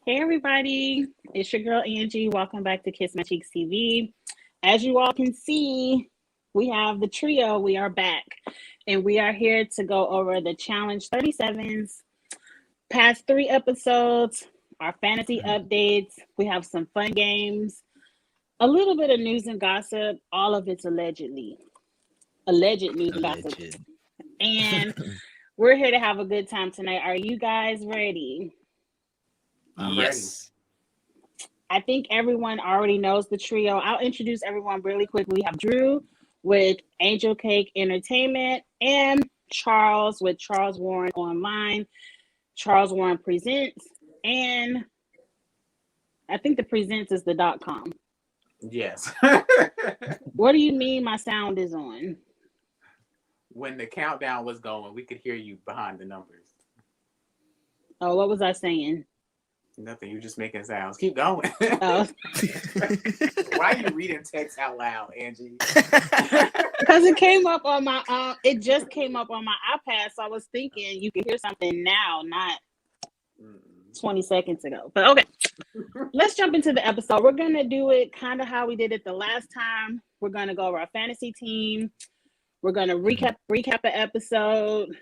Hey everybody, it's your girl Angie. Welcome back to Kiss My Cheeks TV. As you all can see, we have the trio. We are back and we are here to go over the Challenge 37's past 3 episodes, our fantasy updates. We have some fun games, a little bit of news and gossip. All of it's allegedly. Alleged news and gossip. And we're here to have a good time tonight. Are you guys ready? Yes. I think everyone already knows the trio. I'll introduce everyone really quickly. We have Drew with Angel Cake Entertainment and Charles with Charles Warren Online. Charles Warren Presents. And I think the presents is the .com. Yes. What do you mean my sound is on? When the countdown was going, we could hear you behind the numbers. Oh, what was I saying? Nothing. You're just making sounds. Keep going. Oh. Why are you reading text out loud, Angie? Because it came up on my it just came up on my iPad, so I was thinking you could hear something now, not 20 seconds ago. But okay, let's jump into the episode. We're gonna do it kind of how we did it the last time. We're gonna go over our fantasy team. We're gonna recap an episode,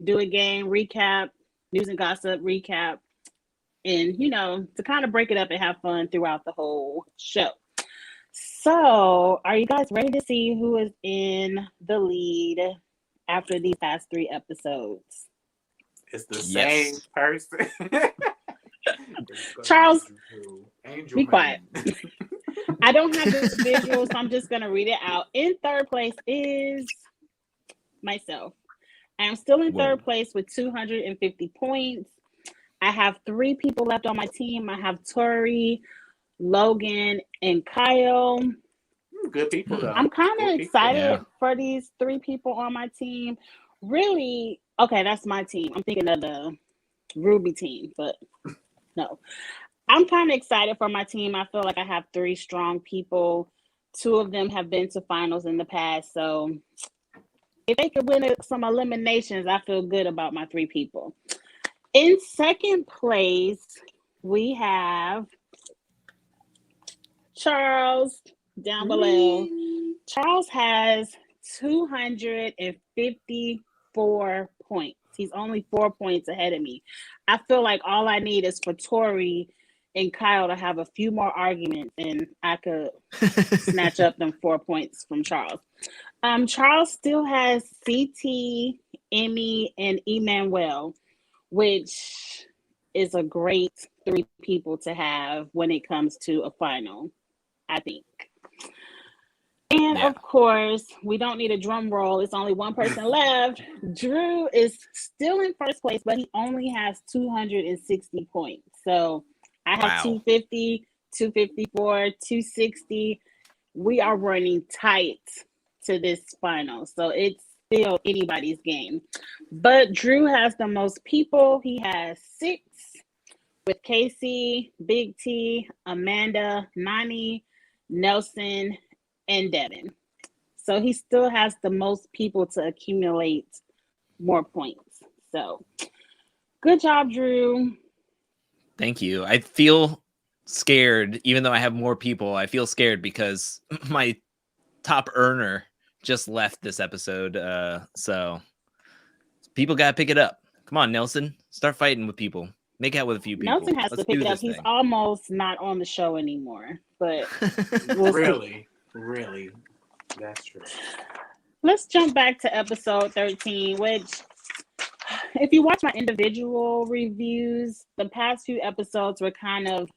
do a game, recap, news and gossip, recap. And, to kind of break it up and have fun throughout the whole show. So, are you guys ready to see who is in the lead after these past 3 episodes? It's the same person. Charles, Angel be Man. quiet. I don't have this visual, so I'm just going to read it out. In third place is myself. I am still in third place with 250 points. I have 3 people left on my team. I have Tori, Logan, and Kyle. Good people, though. I'm kind of excited for these 3 people on my team. Really, okay, that's my team. I'm thinking of the Ruby team, but no. I'm kind of excited for my team. I feel like I have 3 strong people. 2 of them have been to finals in the past, so if they could win some eliminations, I feel good about my 3 people. In second place, we have Charles down below. Charles has 254 points. He's only 4 points ahead of me. I feel like all I need is for Tori and Kyle to have a few more arguments, and I could snatch up them 4 points from Charles. Charles still has CT, Emmy, and Emmanuel, which is a great 3 people to have when it comes to a final, I think. And of course, we don't need a drum roll. It's only one person left. Drew is still in first place, but he only has 260 points. So I have 250, 254, 260. We are running tight to this final. So it's still anybody's game. But Drew has the most people. He has 6 with Casey, Big T, Amanda, Nani, Nelson, and Devin. So he still has the most people to accumulate more points. So good job, Drew. Thank you. I feel scared, even though I have more people. I feel scared because my top earner just left this episode. So people got to pick it up. Come on, Nelson. Start fighting with people. Make out with a few people. Nelson has to pick it up. He's almost not on the show anymore. But we'll really? That's true. Let's jump back to episode 13, which, if you watch my individual reviews, the past few episodes were kind of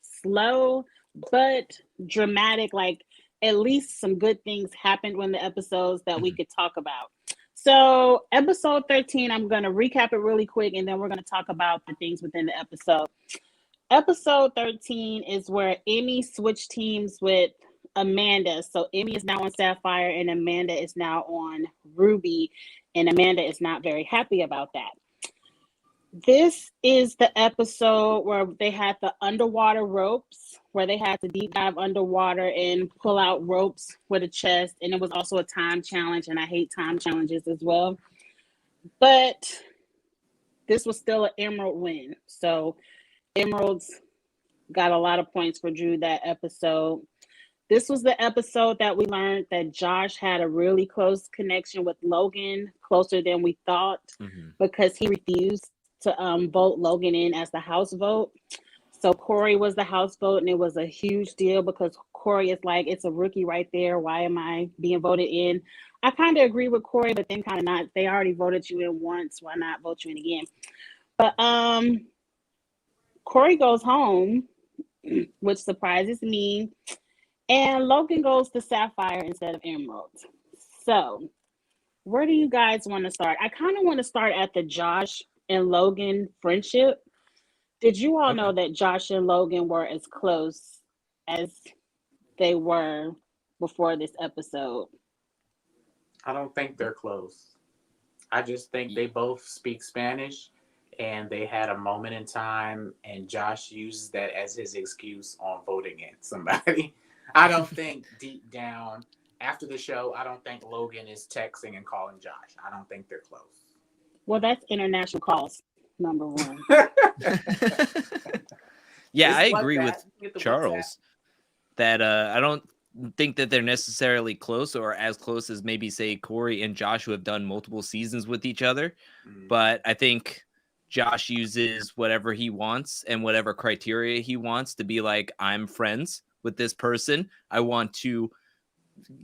slow, but dramatic. Like, at least some good things happened when the episodes that we could talk about. So episode 13, I'm going to recap it really quick, and then we're going to talk about the things within the episode. Episode 13 is where Emmy switched teams with Amanda. So Emmy is now on Sapphire, and Amanda is now on Ruby, and Amanda is not very happy about that. This is the episode where they had the underwater ropes, where they had to deep dive underwater and pull out ropes with a chest. And it was also a time challenge, and I hate time challenges as well. But this was still an emerald win. So Emeralds got a lot of points for Drew that episode. This was the episode that we learned that Josh had a really close connection with Logan, closer than we thought, because he refused to vote Logan in as the house vote. So Corey was the house vote, and it was a huge deal because Corey is like, it's a rookie right there. Why am I being voted in? I kind of agree with Corey, but then kind of not. They already voted you in once. Why not vote you in again? But Corey goes home, which surprises me. And Logan goes to Sapphire instead of Emerald. So where do you guys want to start? I kind of want to start at the Josh and Logan friendship. Did you all know that Josh and Logan were as close as they were before this episode? I don't think they're close. I just think they both speak Spanish, and they had a moment in time, and Josh uses that as his excuse on voting in somebody. I don't think deep down, after the show, I don't think Logan is texting and calling Josh. I don't think they're close. Well, that's international calls, number one. Yeah, I agree with Charles that I don't think that they're necessarily close or as close as maybe, say, Corey and Josh, who have done multiple seasons with each other. But I think Josh uses whatever he wants and whatever criteria he wants to be like, I'm friends with this person. I want to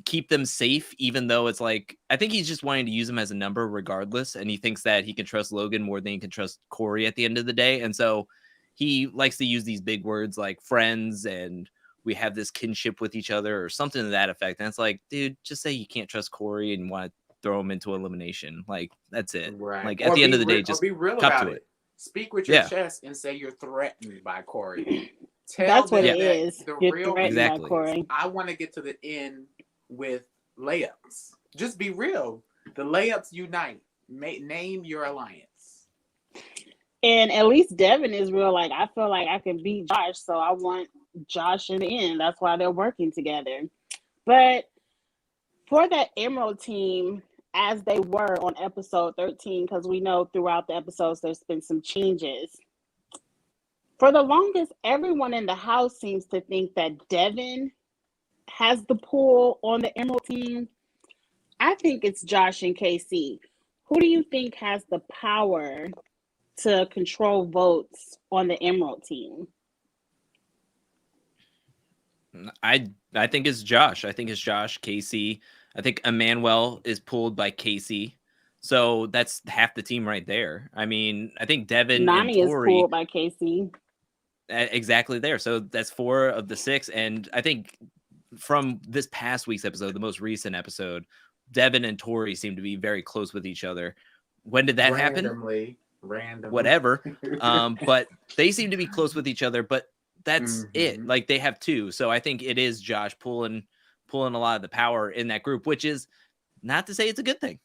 keep them safe, even though it's like, I think he's just wanting to use them as a number regardless. And he thinks that he can trust Logan more than he can trust Corey at the end of the day. And so he likes to use these big words like friends and we have this kinship with each other or something to that effect. And it's like, dude, just say you can't trust Corey and want to throw him into elimination. Like, that's it. Right. Like, at the end of the day, just be real cut about to it. Speak with your chest and say you're threatened by Corey. That's what it is. The You're real threatened by Corey. I want to get to the end with layups. Just be real. The layups unite. Name your alliance. And at least Devin is real. Like, I feel like I can beat Josh, so I want Josh in the end. That's why they're working together. But for that Emerald team, as they were on episode 13, because we know throughout the episodes there's been some changes. For the longest, everyone in the house seems to think that Devin has the pull on the Emerald team. I think it's Josh and KC. Who do you think has the power to control votes on the Emerald team? I think it's Josh. I think it's Josh, Casey. I think Emmanuel is pulled by Casey. So that's half the team right there. I mean, I think Devin Nani and Tori is pulled by Casey. Exactly there. So that's 4 of the 6. And I think from this past week's episode, the most recent episode, Devin and Tori seem to be very close with each other. When did that happen? Randomly. Whatever. But they seem to be close with each other, but that's it. Like, they have 2. So I think it is Josh pulling a lot of the power in that group, which is not to say it's a good thing.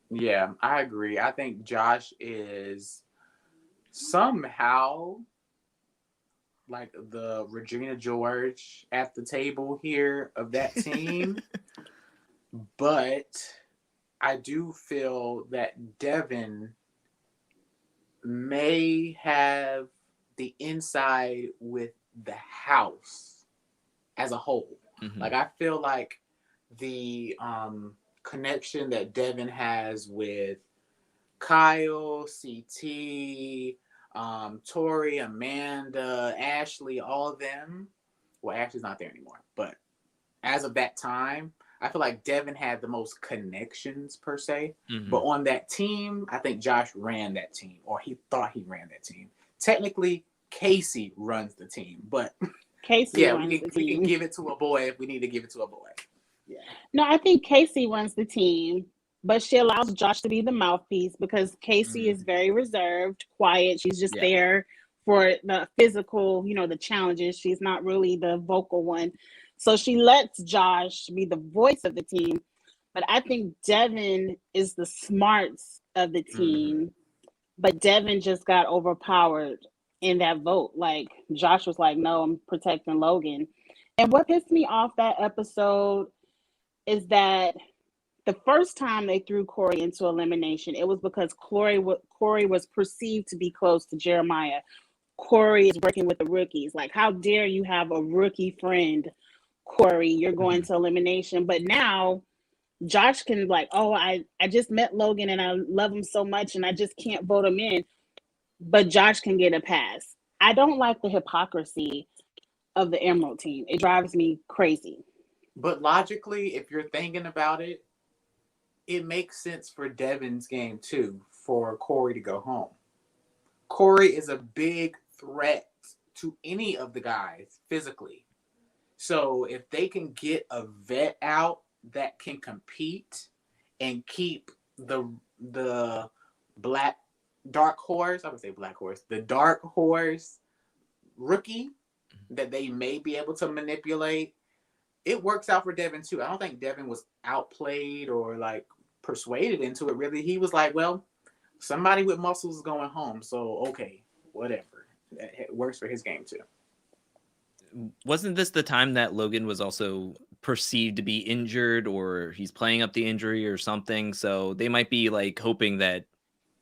Yeah, I agree. I think Josh is somehow like the Regina George at the table here of that team. But I do feel that Devin may have the inside with the house as a whole. Like, I feel like the connection that Devin has with Kyle, CT, Tori, Amanda, Ashley, all of them. Well, Ashley's not there anymore, but as of that time, I feel like Devin had the most connections per se. But on that team, I think Josh ran that team, or he thought he ran that team. Technically, Casey runs the team, but Casey yeah, runs we the can team. give it to a boy if we need to give it to a boy. Yeah. No, I think Casey runs the team, but she allows Josh to be the mouthpiece because Casey is very reserved, quiet. She's just there for the physical, the challenges. She's not really the vocal one. So she lets Josh be the voice of the team. But I think Devin is the smarts of the team. But Devin just got overpowered in that vote. Like, Josh was like, no, I'm protecting Logan. And what pissed me off that episode is that the first time they threw Corey into elimination, it was because Corey was perceived to be close to Jeremiah. Corey is working with the rookies. Like, how dare you have a rookie friend, Corey? You're going to elimination. But now Josh can like, oh, I just met Logan and I love him so much and I just can't vote him in. But Josh can get a pass. I don't like the hypocrisy of the Emerald team. It drives me crazy. But logically, if you're thinking about it, it makes sense for Devin's game too, for Corey to go home. Corey is a big threat to any of the guys physically. So if they can get a vet out that can compete and keep the black dark horse, I would say black horse, the dark horse rookie that they may be able to manipulate, it works out for Devin too. I don't think Devin was outplayed or like persuaded into it really. He was like, well, somebody with muscles is going home, so okay, whatever. It works for his game too. Wasn't this the time that Logan was also perceived to be injured, or he's playing up the injury or something? So they might be like hoping that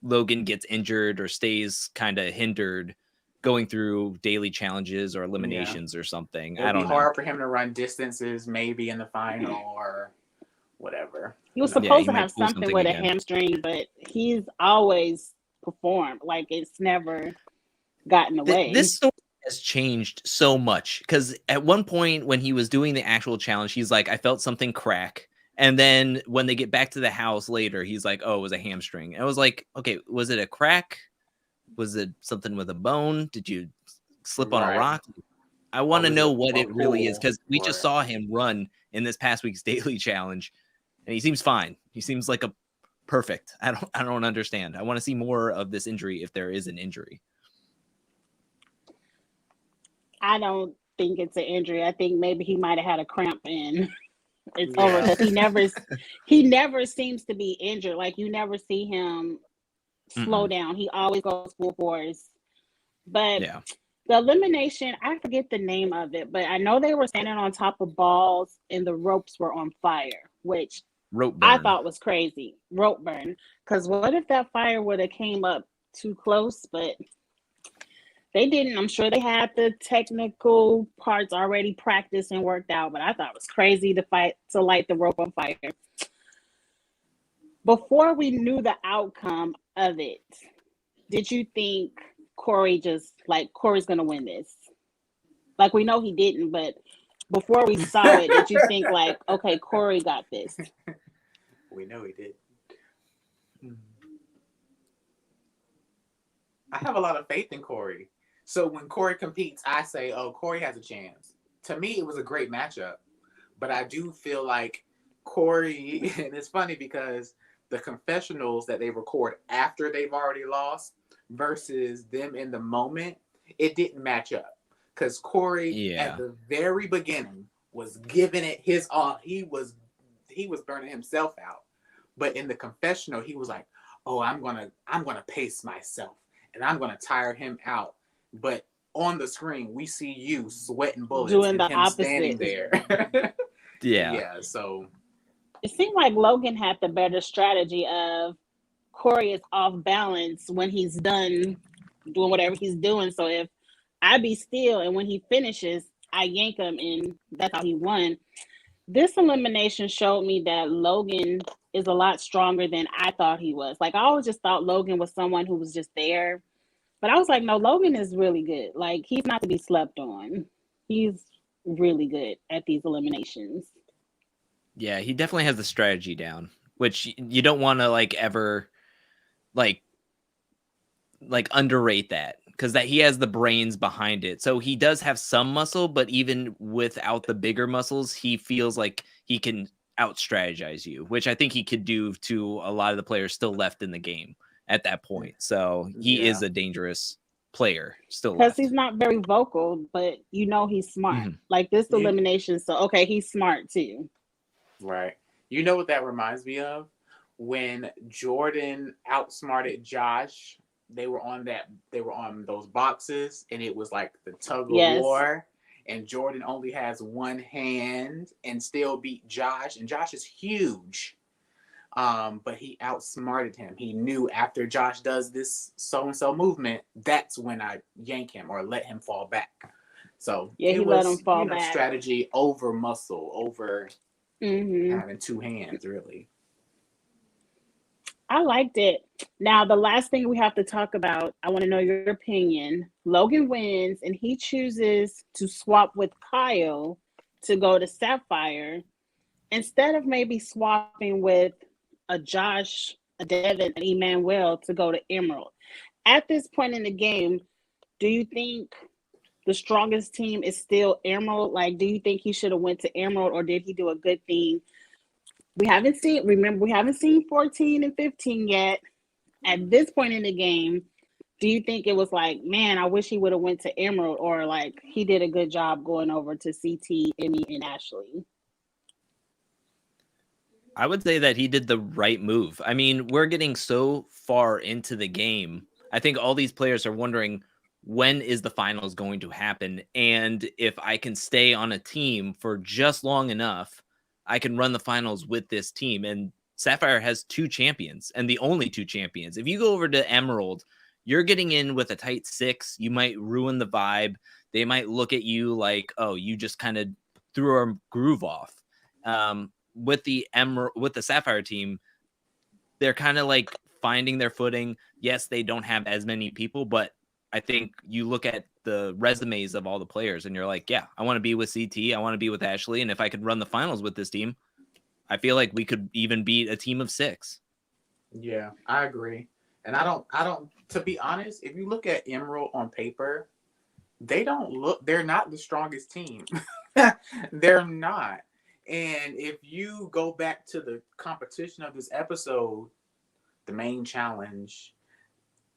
Logan gets injured or stays kind of hindered going through daily challenges or eliminations or something. It'll I don't be know. hard for him to run distances maybe in the final or whatever. He was supposed to have something with a hamstring, but he's always performed. Like, it's never gotten away. This story has changed so much, because at one point when he was doing the actual challenge, he's like, I felt something crack. And then when they get back to the house later, he's like, oh, it was a hamstring. And I was like, okay, was it a crack? Was it something with a bone? Did you slip on a rock? I want to know what it really is, because we just saw him run in this past week's daily challenge, and he seems fine. He seems like a perfect. I don't understand. I want to see more of this injury if there is an injury. I don't think it's an injury. I think maybe he might have had a cramp and it's over, because he never seems to be injured. Like, you never see him slow down. He always goes full force. But the elimination, I forget the name of it, but I know they were standing on top of balls and the ropes were on fire, which I thought was crazy. Rope burn. Because what if that fire would have came up too close? But they didn't. I'm sure they had the technical parts already practiced and worked out, but I thought it was crazy to light the rope on fire. Before we knew the outcome of it, did you think Corey's going to win this? Like, we know he didn't, but before we saw it, did you think like, okay, Corey got this? We know he did. I have a lot of faith in Corey. So when Corey competes, I say, oh, Corey has a chance. To me, it was a great matchup. But I do feel like Corey, and it's funny because the confessionals that they record after they've already lost versus them in the moment, it didn't match up. Because Corey, at the very beginning, was giving it his all. He was burning himself out. But in the confessional, he was like, oh, I'm gonna pace myself. And I'm going to tire him out. But on the screen, we see you sweating bullets doing and the him opposite. Standing there. Yeah, so it seemed like Logan had the better strategy of Corey is off balance when he's done doing whatever he's doing. So if I be still and when he finishes, I yank him, and that's how he won. This elimination showed me that Logan is a lot stronger than I thought he was. Like, I always just thought Logan was someone who was just there. But I was like, no, Logan is really good. Like, he's not to be slept on. He's really good at these eliminations. Yeah, he definitely has the strategy down, which you don't want to like ever like underrate that, because that he has the brains behind it. So he does have some muscle, but even without the bigger muscles, he feels like he can out strategize you, which I think he could do to a lot of the players still left in the game at that point. So he is a dangerous player still, because he's not very vocal, but you know he's smart. Like this elimination, so okay, he's smart too. Right. You know what that reminds me of? When Jordan outsmarted Josh, they were on those boxes, and it was like the tug of war. And Jordan only has one hand and still beat Josh. And Josh is huge. But he outsmarted him. He knew after Josh does this so-and-so movement, that's when I yank him or let him fall back. So yeah, he let him fall back. Strategy over muscle, over having two hands, really. I liked it. Now, the last thing we have to talk about, I want to know your opinion. Logan wins, and he chooses to swap with Kyle to go to Sapphire instead of maybe swapping with a Josh, a Devin, an Emmanuel to go to Emerald. At this point in the game, do you think the strongest team is still Emerald? Like, do you think he should have went to Emerald, or did he do a good thing? We haven't seen 14 and 15 yet. At this point in the game, do you think it was like, man, I wish he would have went to Emerald, or like he did a good job going over to CT, Emmy, and Ashley? I would say that he did the right move. I mean, we're getting so far into the game. I think all these players are wondering, when is the finals going to happen? And if I can stay on a team for just long enough, I can run the finals with this team. And Sapphire has 2 champions, and the only 2 champions. If you go over to Emerald, you're getting in with a tight 6. You might ruin the vibe. They might look at you like, oh, you just kind of threw our groove off. With the Sapphire team, they're kind of like finding their footing. Yes, they don't have as many people, but I think you look at the resumes of all the players and you're like, yeah, I want to be with CT. I want to be with Ashley. And if I could run the finals with this team, I feel like we could even beat a team of 6. Yeah, I agree. And I don't, to be honest, if you look at Emerald on paper, they're not the strongest team. They're not. And if you go back to the competition of this episode, the main challenge,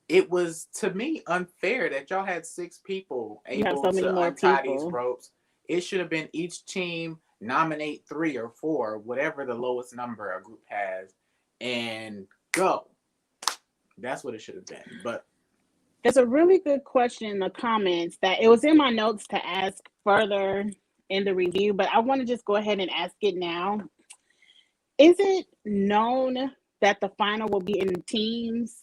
it was, to me, unfair that y'all had 6 people able to untie these ropes. It should have been each team nominate 3 or 4, whatever the lowest number a group has, and go. That's what it should have been. But there's a really good question in the comments that it was in my notes to ask further in the review, but I want to just go ahead and ask it now. Is it known that the final will be in teams?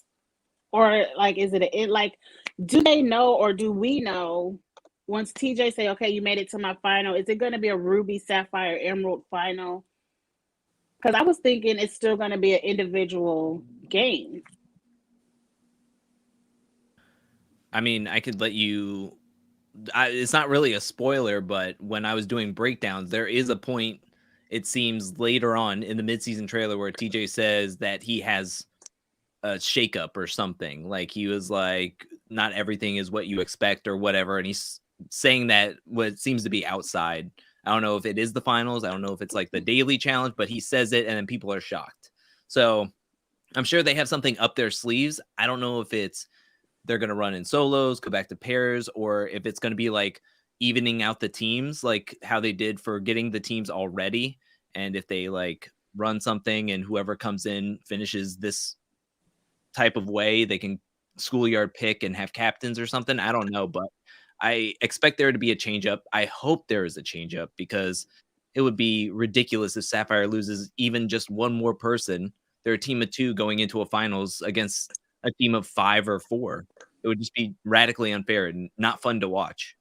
Or like, is it like, do they know, or do we know once TJ say, okay, you made it to my final, is it going to be a Ruby, Sapphire, Emerald final? Because I was thinking it's still going to be an individual game. I mean, I could let you, it's not really a spoiler, but when I was doing breakdowns, there is a point, it seems later on in the midseason trailer, where TJ says that he has a shakeup or something. Like, he was like, not everything is what you expect or whatever. And he's saying that what seems to be outside. I don't know if it is the finals. I don't know if it's like the daily challenge, but he says it and then people are shocked. So I'm sure they have something up their sleeves. I don't know if it's they're going to run in solos, go back to pairs, or if it's going to be like evening out the teams, like how they did for getting the teams already. And if they like run something and whoever comes in finishes this type of way, they can schoolyard pick and have captains or something. I don't know, but I expect there to be a change up. I hope there is a change up, because it would be ridiculous if Sapphire loses even just one more person. They're a team of 2 going into a finals against a team of 5 or 4. It would just be radically unfair and not fun to watch.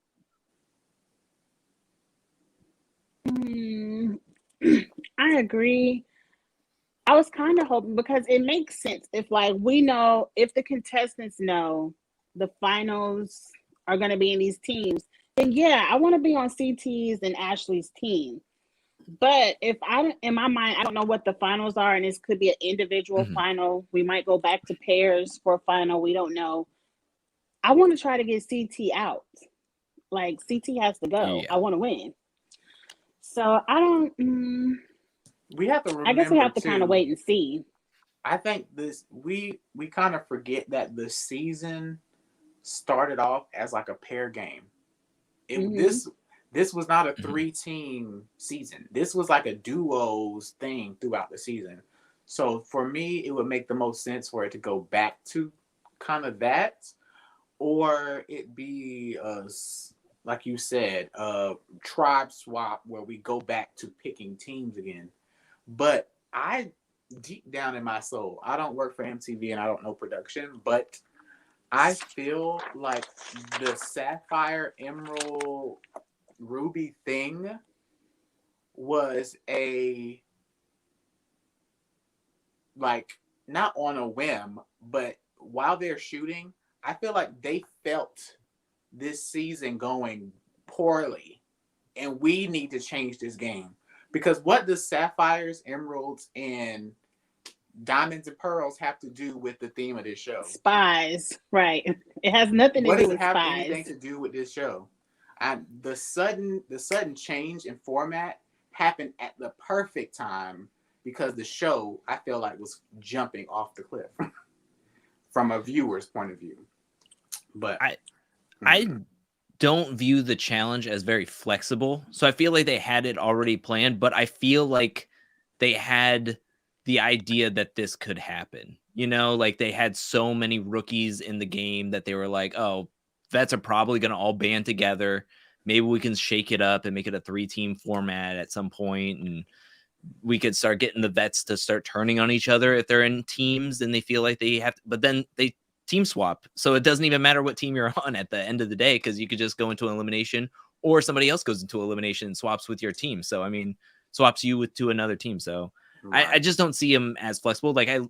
I agree. I was kind of hoping, because it makes sense if, like, we know, if the contestants know the finals are going to be in these teams, then yeah, I want to be on CT's and Ashley's team. But if in my mind, I don't know what the finals are, and this could be an individual final. We might go back to pairs for a final. We don't know. I want to try to get CT out. Like, CT has to go. Yeah. I want to win. So I don't. We have to remember, I guess we have to kind of wait and see. I think we kind of forget that the season started off as like a pair game. This was not a 3-team season. This was like a duos thing throughout the season. So for me, it would make the most sense for it to go back to kind of that, or it be like you said, a tribe swap where we go back to picking teams again. But I deep down in my soul, I don't work for MTV and I don't know production, but I feel like the Sapphire Emerald Ruby thing was a, like, not on a whim, but while they're shooting, I feel like they felt this season going poorly and we need to change this game. Because what does sapphires, emeralds, and diamonds and pearls have to do with the theme of this show? Spies, right? It has nothing to What do does it with have spies. anything to do with this show? And the sudden change in format happened at the perfect time because the show, I feel like, was jumping off the cliff from a viewer's point of view. But I don't view the challenge as very flexible. So I feel like they had it already planned, but I feel like they had the idea that this could happen. You know, like they had so many rookies in the game that they were like, oh, vets are probably going to all band together. Maybe we can shake it up and make it a 3-team format at some point, and we could start getting the vets to start turning on each other if they're in teams and they feel like they have to, but then they team swap. So it doesn't even matter what team you're on at the end of the day, because you could just go into elimination or somebody else goes into elimination and swaps with your team. So, I mean, swaps you to another team. So right. I just don't see them as flexible. I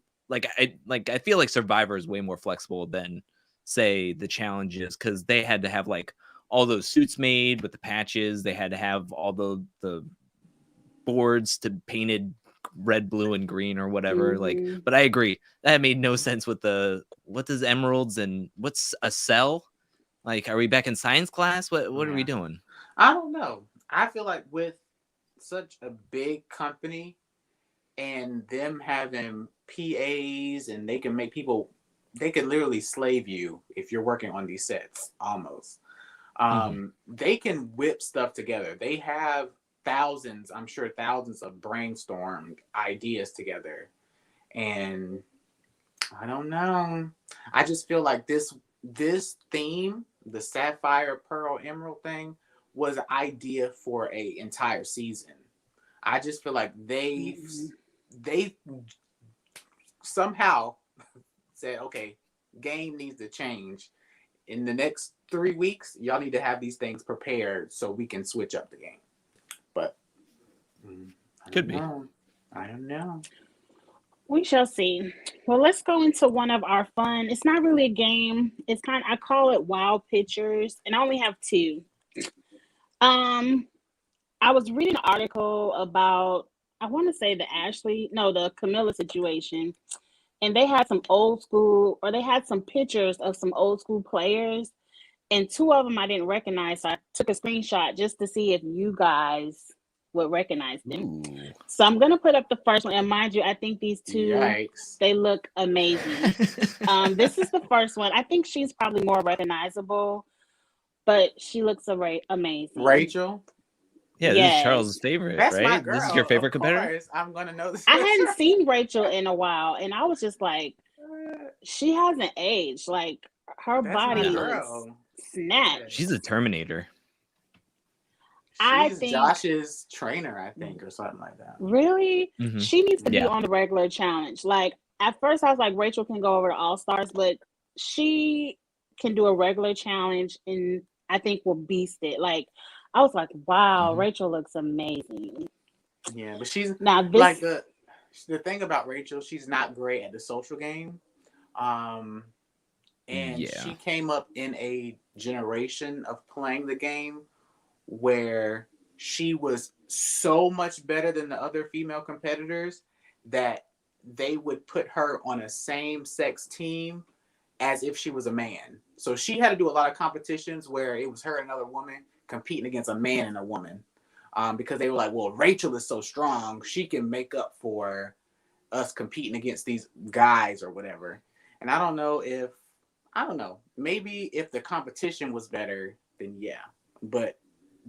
feel like Survivor is way more flexible than, say, the challenges, because they had to have like all those suits made with the patches. They had to have all the boards to painted red, blue, and green or whatever. Like, but I agree that made no sense with what does emeralds and what's a cell? Like, are we back in science class? What are we doing? I don't know. I feel like with such a big company and them having PAs, and they can make people, they can literally slave you if you're working on these sets almost. They can whip stuff together. They have thousands of brainstormed ideas together. And I don't know. I just feel like this theme, the Sapphire, Pearl, Emerald thing, was an idea for an entire season. I just feel like they somehow said, okay, game needs to change. In the next 3 weeks, y'all need to have these things prepared so we can switch up the game. But could be. I don't know. We shall see. Well, let's go into one of our fun. It's not really a game. It's I call it Wild Pictures, and I only have 2. I was reading an article about, I want to say the Camilla situation, and they had some pictures of some old school players, and 2 of them I didn't recognize. So I took a screenshot just to see if you guys would recognize them. Ooh. So I'm gonna put up the first one, and mind you, I think these 2 they look amazing. This is the first one. I think she's probably more recognizable, but she looks amazing. Rachel. Yeah, this is Charles' favorite. That's right? My girl. This is your favorite competitor? I'm gonna know this. I hadn't seen Rachel in a while, and I was just like, she hasn't aged. Like, her body looks snatched. She's a Terminator. She's Josh's trainer, I think, or something like that. Really? Mm-hmm. She needs to be on the regular challenge. Like, at first I was like, Rachel can go over to All Stars, but she can do a regular challenge and I think will beast it. Like, I was like, wow, Rachel looks amazing. Yeah, but she's like the thing about Rachel, she's not great at the social game. And she came up in a generation of playing the game where she was so much better than the other female competitors that they would put her on a same-sex team as if she was a man. So she had to do a lot of competitions where it was her and another woman competing against a man and a woman, because they were like, well, Rachel is so strong, she can make up for us competing against these guys or whatever. And I don't know, maybe if the competition was better, then yeah. But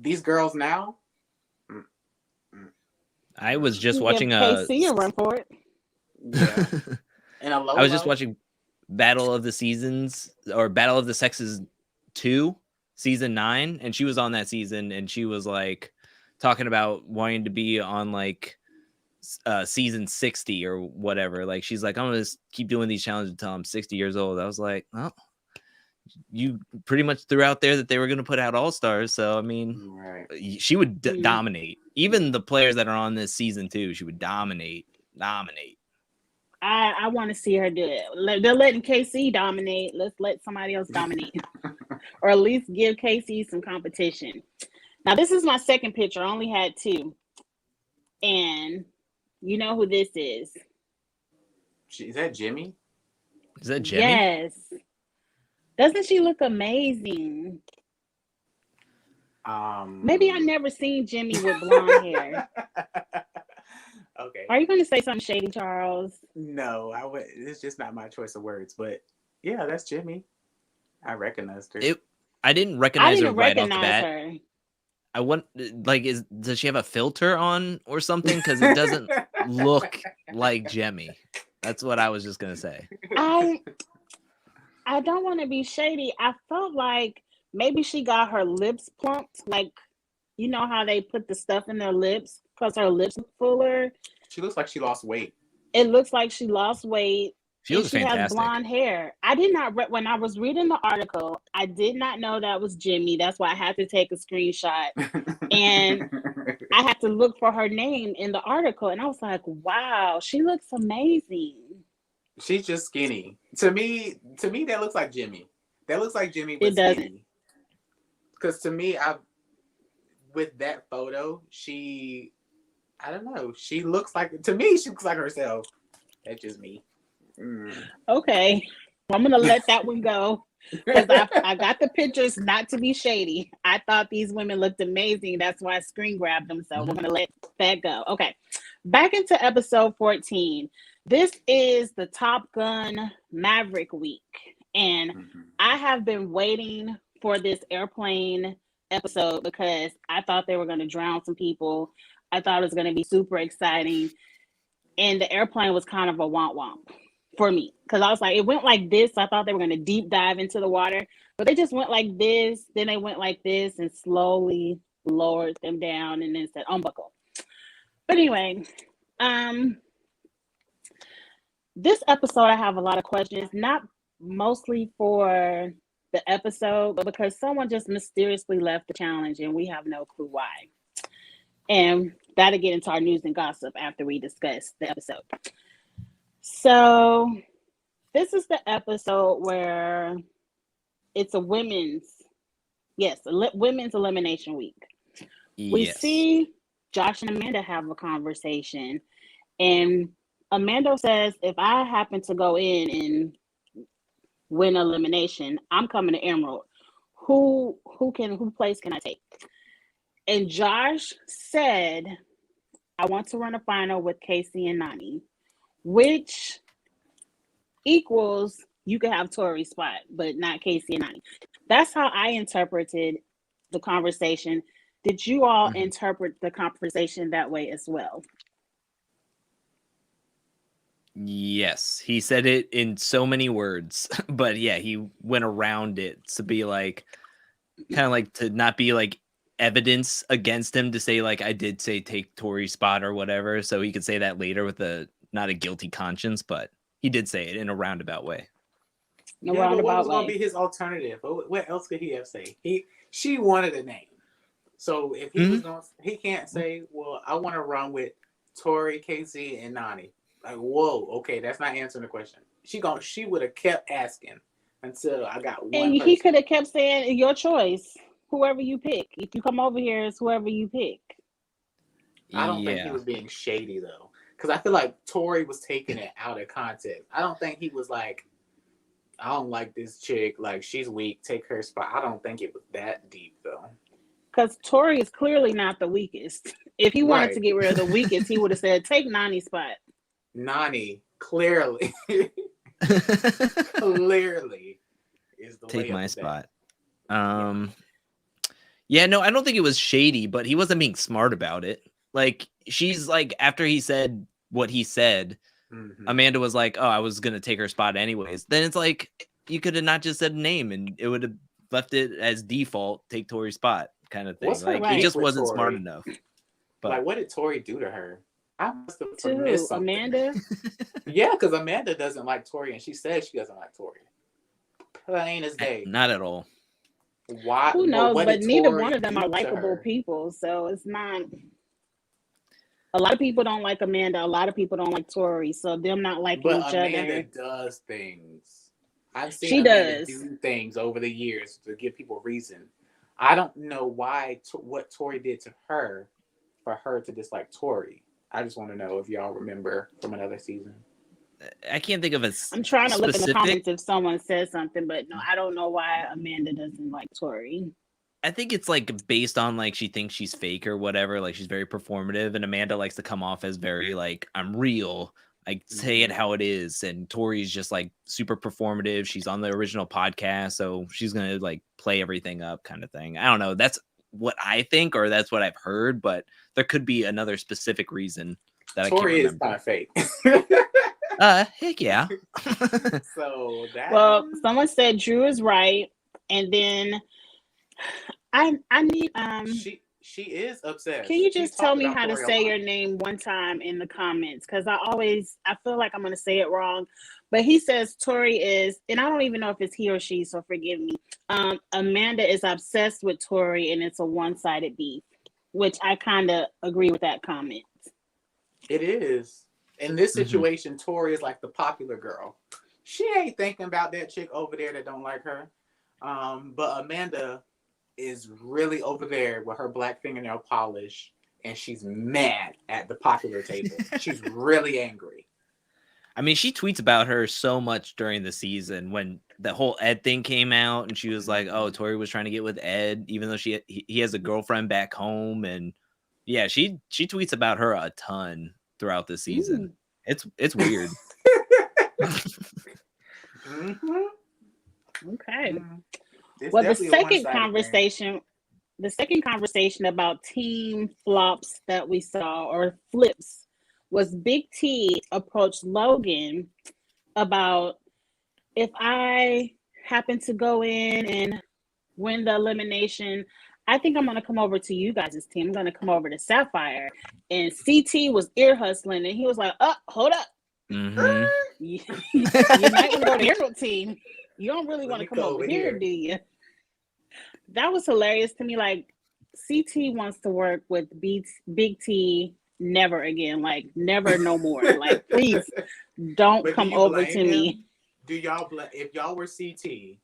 these girls now, I was just watching KC a run for it. Yeah. And I was just watching Battle of the Seasons, or Battle of the Sexes 2, season 9, and she was on that season, and she was like talking about wanting to be on like season 60 or whatever. Like she's like, I'm gonna keep doing these challenges until I'm 60 years old. I was like, well, you pretty much threw out there that they were gonna put out All Stars, so I mean, Right. she would dominate. Even the players that are on this season 2, she would dominate. I want to see her do it. They're letting KC dominate. Let's let somebody else dominate, or at least give KC some competition. Now this is my second picture. I only had 2, and you know who this is? Is that Jimmy? Is that Jimmy? Yes. Doesn't she look amazing? Maybe I never seen Jimmy with blonde hair. Okay. Are you going to say something shady, Charles? No, I would. It's just not my choice of words, but yeah, that's Jimmy. I recognized her. I didn't recognize her right off the bat. Her. I want does she have a filter on or something? Because it doesn't look like Jemmy. That's what I was just gonna say. I don't want to be shady. I felt like maybe she got her lips plumped, like you know how they put the stuff in their lips because her lips look fuller. She looks like she lost weight. It looks like she lost weight. She looks fantastic. Has blonde hair. I did not when I was reading the article, I did not know that was Jimmy. That's why I had to take a screenshot. And I had to look for her name in the article. And I was like, wow, she looks amazing. She's just skinny. To me, that looks like Jimmy. That looks like Jimmy, but skinny. Because to me, with that photo, I don't know. She looks like herself. That's just me. Okay, I'm gonna let that one go because I got the pictures not to be shady. I thought these women looked amazing. That's why I screen grabbed them. So we're gonna let that go. Okay, back into episode 14. This is the Top Gun Maverick week, and I have been waiting for this airplane episode because I thought they were gonna drown some people. I thought it was gonna be super exciting, and the airplane was kind of a womp for me because I was like, it went like this. I thought they were going to deep dive into the water, but they just went like this. Then they went like this and slowly lowered them down and then said, unbuckle. But anyway, this episode, I have a lot of questions, not mostly for the episode, but because someone just mysteriously left the challenge and we have no clue why. And that'll get into our news and gossip after we discuss the episode. So this is the episode where it's a women's elimination week. Yes. We see Josh and Amanda have a conversation, and Amanda says, if I happen to go in and win elimination, I'm coming to Emerald. Who place can I take? And Josh said, I want to run a final with Casey and Nani, which equals you could have Tori's spot, but not Casey and Nani. That's how I interpreted the conversation. Did you all interpret the conversation that way as well? Yes, he said it in so many words, but yeah, he went around it to be like, kind of like to not be like evidence against him to say like, I did say take Tori's spot or whatever. So he could say that later with not a guilty conscience, but he did say it in a roundabout way. But what was going to be his alternative? What else could he have said? She wanted a name. So if he was going, he can't say, well, I want to run with Tori, Casey, and Nani. Like, whoa, okay, that's not answering the question. She would have kept asking until I got one. And he could have kept saying, your choice, whoever you pick. If you come over here, it's whoever you pick. I don't think he was being shady though, because I feel like Tori was taking it out of context. I don't think he was like, I don't like this chick, like she's weak, take her spot. I don't think it was that deep though. Because Tori is clearly not the weakest. If he wanted to get rid of the weakest, he would have said, take Nani's spot. Nani, clearly is the take my spot. Yeah, no, I don't think it was shady, but he wasn't being smart about it. Like, she's like, after he said what he said, Amanda was like, oh, I was going to take her spot anyways. Then it's like, you could have not just said a name and it would have left it as default, take Tori's spot kind of thing. Like, he just wasn't smart enough. But like, what did Tori do to her? I must have To missed who? something. Amanda? Yeah, because Amanda doesn't like Tori, and she says she doesn't like Tori. Plain as day. Not at all. Why? Who knows? What But did neither Tori one of them do are to likable her? people, so it's not. A lot of people don't like Amanda. A lot of people don't like Tori. So them not liking But each Amanda other. does things. I've seen She Amanda does. do things over the years to give people reason. I don't know why what Tori did to her for her to dislike Tori. I just want to know if y'all remember from another season. I can't think of a I'm trying to look in the specific. comments if someone says something, but no, I don't know why Amanda doesn't like Tori. I think it's like based on like she thinks she's fake or whatever. Like she's very performative, and Amanda likes to come off as very like I'm real. I say it how it is, and Tori's just like super performative. She's on the original podcast, so she's gonna like play everything up, kind of thing. I don't know. That's what I think, or that's what I've heard, but there could be another specific reason that Tori I can't remember. is kind of fake. Heck yeah. So that. Well, someone said Drew is right, and then I need She is obsessed. Can you just tell me how to Tori say your name one time in the comments? Because I feel like I'm going to say it wrong. But he says Tori is, and I don't even know if it's he or she, so forgive me. Amanda is obsessed with Tori, and it's a one-sided beef, which I kind of agree with that comment. It is. In this situation, Tori is like the popular girl. She ain't thinking about that chick over there that don't like her. But Amanda is really over there with her black fingernail polish, and she's mad at the popular table. She's really angry. I mean, she tweets about her so much during the season when the whole Ed thing came out, and she was like, "Oh, Tori was trying to get with Ed, even though he has a girlfriend back home." And yeah, she tweets about her a ton throughout the season. It's weird. Okay. It's Well, the second conversation about team flops that we saw or flips was Big T approached Logan about if I happen to go in and win the elimination, I think I'm going to come over to you guys' team. I'm going to come over to Sapphire. And CT was ear hustling, and he was like, "Oh, hold up. You might want to go to your team. You don't really want to come over here, do you?" That was hilarious to me. Like, CT wants to work with Big T never again. Like, never no more. Like, please don't come over to me. Do y'all if y'all were CT,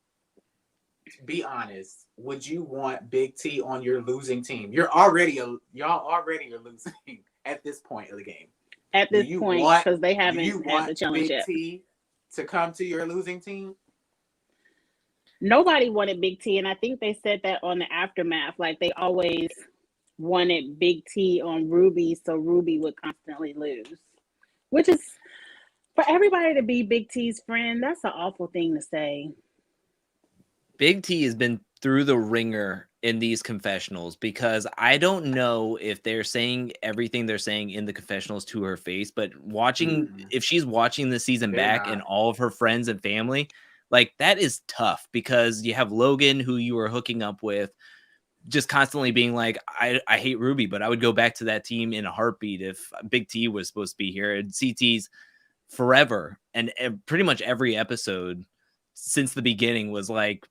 be honest, would you want Big T on your losing team? Y'all already are losing at this point of the game. At this point, because they haven't had the challenge yet. Big T to come to your losing team? Nobody wanted Big T, and I think they said that on the aftermath. Like, they always wanted Big T on Ruby, so Ruby would constantly lose. Which is, for everybody to be Big T's friend, that's an awful thing to say. Big T has been through the ringer in these confessionals, because I don't know if they're saying everything they're saying in the confessionals to her face, but if she's watching the season back and all of her friends and family, like, that is tough, because you have Logan, who you were hooking up with, just constantly being like, I hate Ruby, but I would go back to that team in a heartbeat if Big T was supposed to be here. And CT's forever, and pretty much every episode since the beginning was like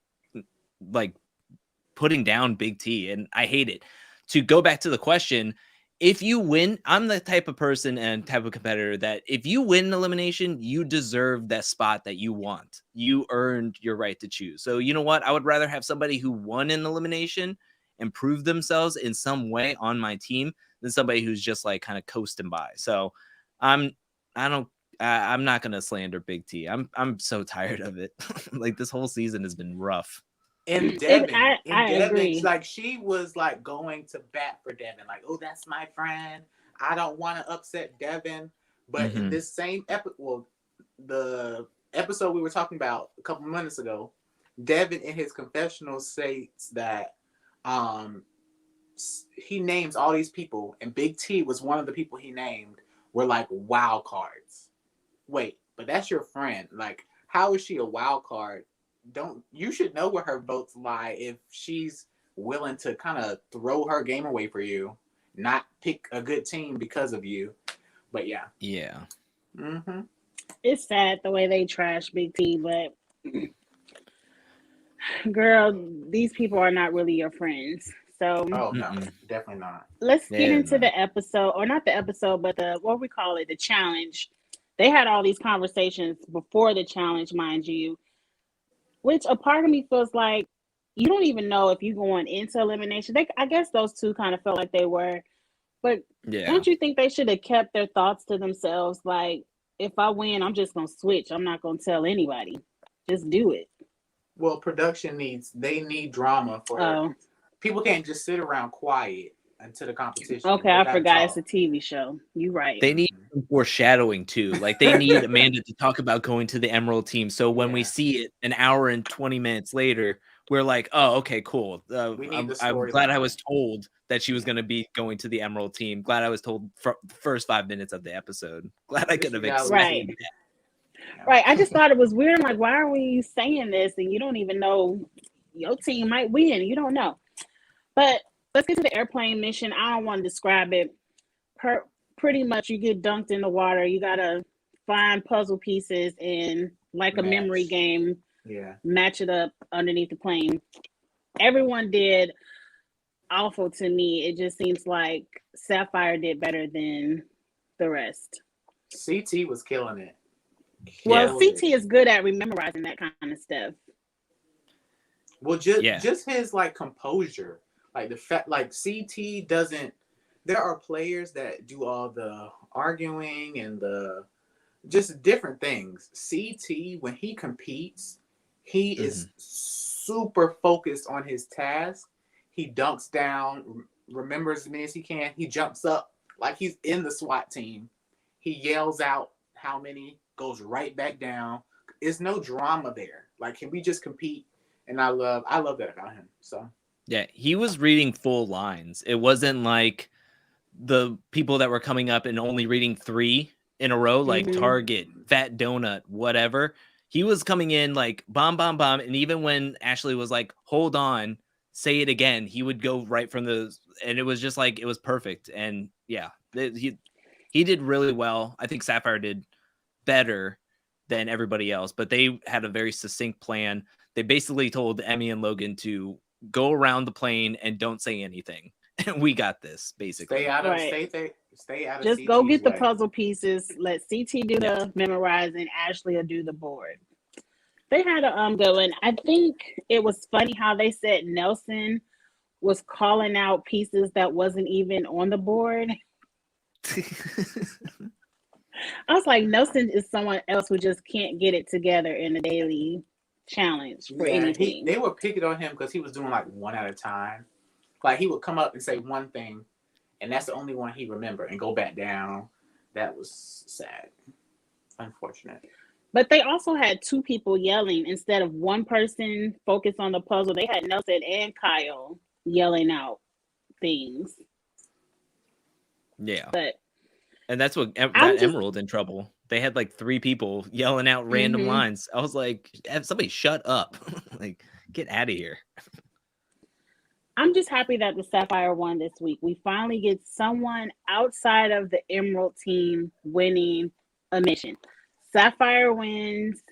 putting down Big T, and I hate it. To go back to the question, if you win, I'm the type of person and type of competitor that if you win elimination, you deserve that spot that you want. You earned your right to choose. So you know what? I would rather have somebody who won an elimination and prove themselves in some way on my team than somebody who's just like kind of coasting by. So I'm not gonna slander Big T. I'm so tired of it. Like, this whole season has been rough. And Devin, I agree. like, she was like going to bat for Devin, like, "Oh, that's my friend. I don't want to upset Devin." But in this same the episode we were talking about a couple minutes ago, Devin in his confessional states that he names all these people, and Big T was one of the people he named, were like wild cards. Wait, but that's your friend. Like, how is she a wild card? You should know where her votes lie if she's willing to kind of throw her game away for you, not pick a good team because of you. But yeah. Yeah. Mm-hmm. It's sad the way they trash Big T, but girl, these people are not really your friends. So Oh no, definitely not. let's get Yeah, into no. the episode, or not the episode, but the what we call it, the challenge. They had all these conversations before the challenge, mind you, which a part of me feels like you don't even know if you're going into elimination. I guess those two kind of felt like they were, but Yeah. don't you think they should have kept their thoughts to themselves? Like, if I win, I'm just gonna switch. I'm not gonna tell anybody. Just do it. Well, they need drama for Oh, people can't just sit around quiet until the competition. okay. They I gotta forgot it's talk. a TV show. You right. They need some foreshadowing too. Like they need Amanda to talk about going to the Emerald team. So when we see it an hour and 20 minutes later, we're like, oh, okay, cool. We need the I'm glad I storyline. was told that she was going to be going to the Emerald team. Glad I was told for the first 5 minutes of the episode. Glad I could have Right. expected that. Right. I just thought it was weird. I'm like, why are we saying this? And you don't even know your team might win. You don't know. But let's get to the airplane mission. I don't want to describe it. Pretty much, you get dunked in the water. You gotta find puzzle pieces and, like a memory game, match it up underneath the plane. Everyone did awful to me. It just seems like Sapphire did better than the rest. CT was killing it. Well, CT is good at memorizing that kind of stuff. Well, just his like composure, like the fact, like CT doesn't. There are players that do all the arguing and the just different things. CT, when he competes, he is super focused on his task. He dunks down, remembers as many as he can. He jumps up like he's in the SWAT team. He yells out how many, goes right back down. There's no drama there. Like, can we just compete? And I love that about him. So yeah, he was reading full lines. It wasn't like the people that were coming up and only reading 3 in a row, like Target, Fat Donut, whatever. He was coming in like bomb, bomb, bomb. And even when Ashley was like, hold on, say it again, he would go right from and it was just like, it was perfect. And yeah, he did really well. I think Sapphire did better than everybody else, but they had a very succinct plan. They basically told Emmy and Logan to go around the plane and don't say anything. We got this, basically. Stay out of just CT's go get way. the puzzle pieces. Let CT do the memorizing. Ashley will do the board. They had a good one. I think it was funny how they said Nelson was calling out pieces that wasn't even on the board. I was like, Nelson is someone else who just can't get it together in a daily challenge for anything. They were picking on him because he was doing like one at a time. Like he would come up and say one thing, and that's the only one he remembered, and go back down. That was sad, unfortunate. But they also had 2 people yelling instead of one person focused on the puzzle. They had Nelson and Kyle yelling out things. Yeah, but and that's what got Emerald in trouble. They had like 3 people yelling out random lines. I was like, somebody shut up. Like, get out of here. I'm just happy that the Sapphire won this week. We finally get someone outside of the Emerald team winning a mission. Sapphire wins.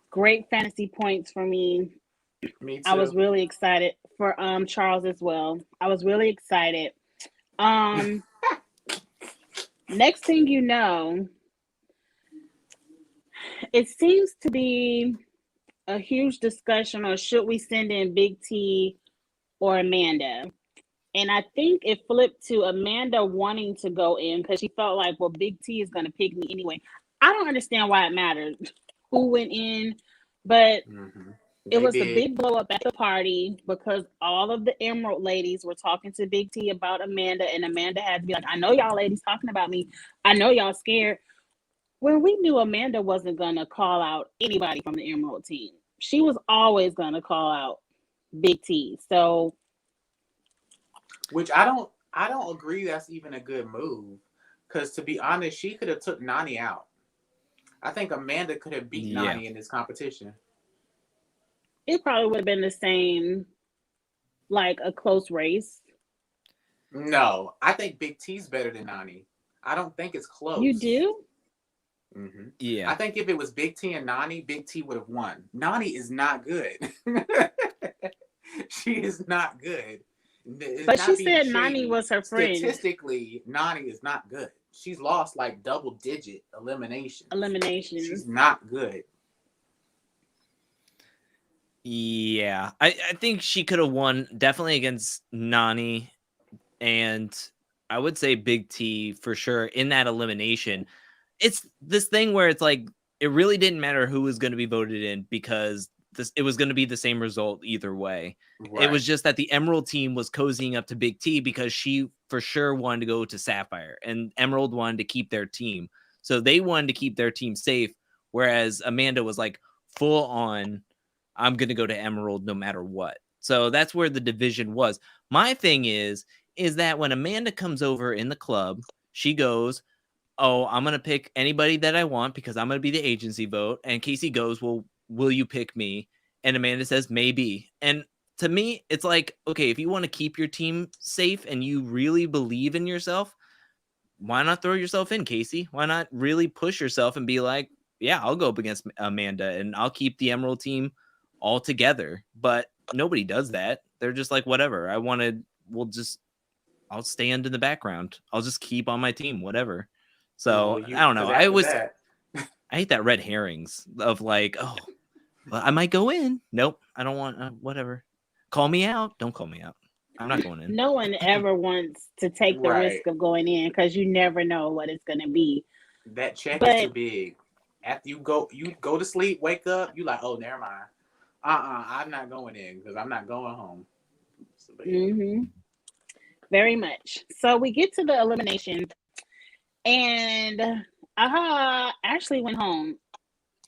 Great fantasy points for me. Me too. I was really excited for Charles as well. I was really excited. Next thing you know, it seems to be a huge discussion on should we send in Big T or Amanda. And I think it flipped to Amanda wanting to go in because she felt like, well, Big T is going to pick me anyway. I don't understand why it mattered who went in, but it was a big blow up at the party because all of the Emerald ladies were talking to Big T about Amanda, and Amanda had to be like, I know y'all ladies talking about me. I know y'all scared. When we knew Amanda wasn't going to call out anybody from the Emerald team. She was always going to call out Big T. So, which I don't agree that's even a good move, because to be honest, she could have took Nani out. I think Amanda could have beat Nani in this competition. It probably would have been the same, like a close race. No, I think Big T's better than Nani. I don't think it's close. You do? Mm-hmm. Yeah. I think if it was Big T and Nani, Big T would have won. Nani is not good. She is not good. But she said Nani was her friend. Statistically, Nani is not good. She's lost like double-digit eliminations. She's not good. Yeah. I think she could have won definitely against Nani, and I would say Big T for sure in that elimination. It's this thing where it's like it really didn't matter who was going to be voted in because it was going to be the same result either way. Right. It was just that the Emerald team was cozying up to Big T because she for sure wanted to go to Sapphire, and Emerald wanted to keep their team. So they wanted to keep their team safe, whereas Amanda was like full on, I'm going to go to Emerald no matter what. So that's where the division was. My thing is that when Amanda comes over in the club, she goes, oh, I'm going to pick anybody that I want because I'm going to be the agency vote. And Casey goes, well, will you pick me? And Amanda says, maybe. And to me, it's like, okay, if you want to keep your team safe and you really believe in yourself, why not throw yourself in, Casey? Why not really push yourself and be like, yeah, I'll go up against Amanda and I'll keep the Emerald team all together. But nobody does that. They're just like, whatever. I'll stand in the background. I'll just keep on my team, whatever. So I don't know. I hate that red herrings of like, oh, well, I might go in. Nope, I don't want. Whatever. Call me out. Don't call me out. I'm not going in. No one ever wants to take the risk of going in because you never know what it's going to be. That check is too big. After you go to sleep, wake up, you like, oh, never mind. I'm not going in because I'm not going home. So, mm-hmm. Very much. So we get to the elimination, and Ashley went home,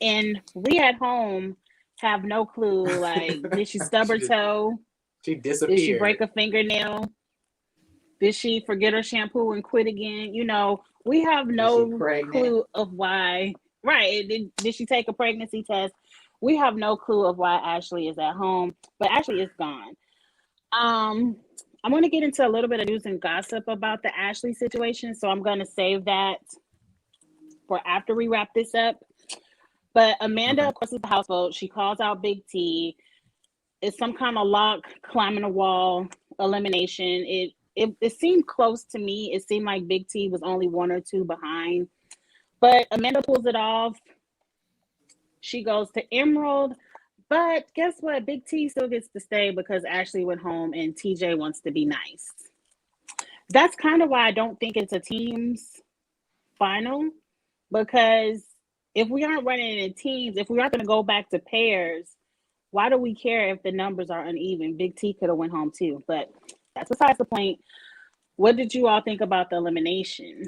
and we at home have no clue. Like, did she stub her toe? She disappeared. Did she break a fingernail? Did she forget her shampoo and quit again? You know, we have no clue of why. Right. Did she take a pregnancy test? We have no clue of why Ashley is at home, but Ashley is gone. I'm going to get into a little bit of news and gossip about the Ashley situation, so I'm going to save that for after we wrap this up. But Amanda, of course, is the house vote. She calls out Big T. It's some kind of lock, climbing a wall, elimination. It seemed close to me. It seemed like Big T was only 1 or 2 behind. But Amanda pulls it off. She goes to Emerald. But guess what? Big T still gets to stay because Ashley went home and TJ wants to be nice. That's kind of why I don't think it's a team's final. Because if we aren't running in teams, if we aren't going to go back to pairs, why do we care if the numbers are uneven? Big T could have went home too. But that's besides the point. What did you all think about the elimination?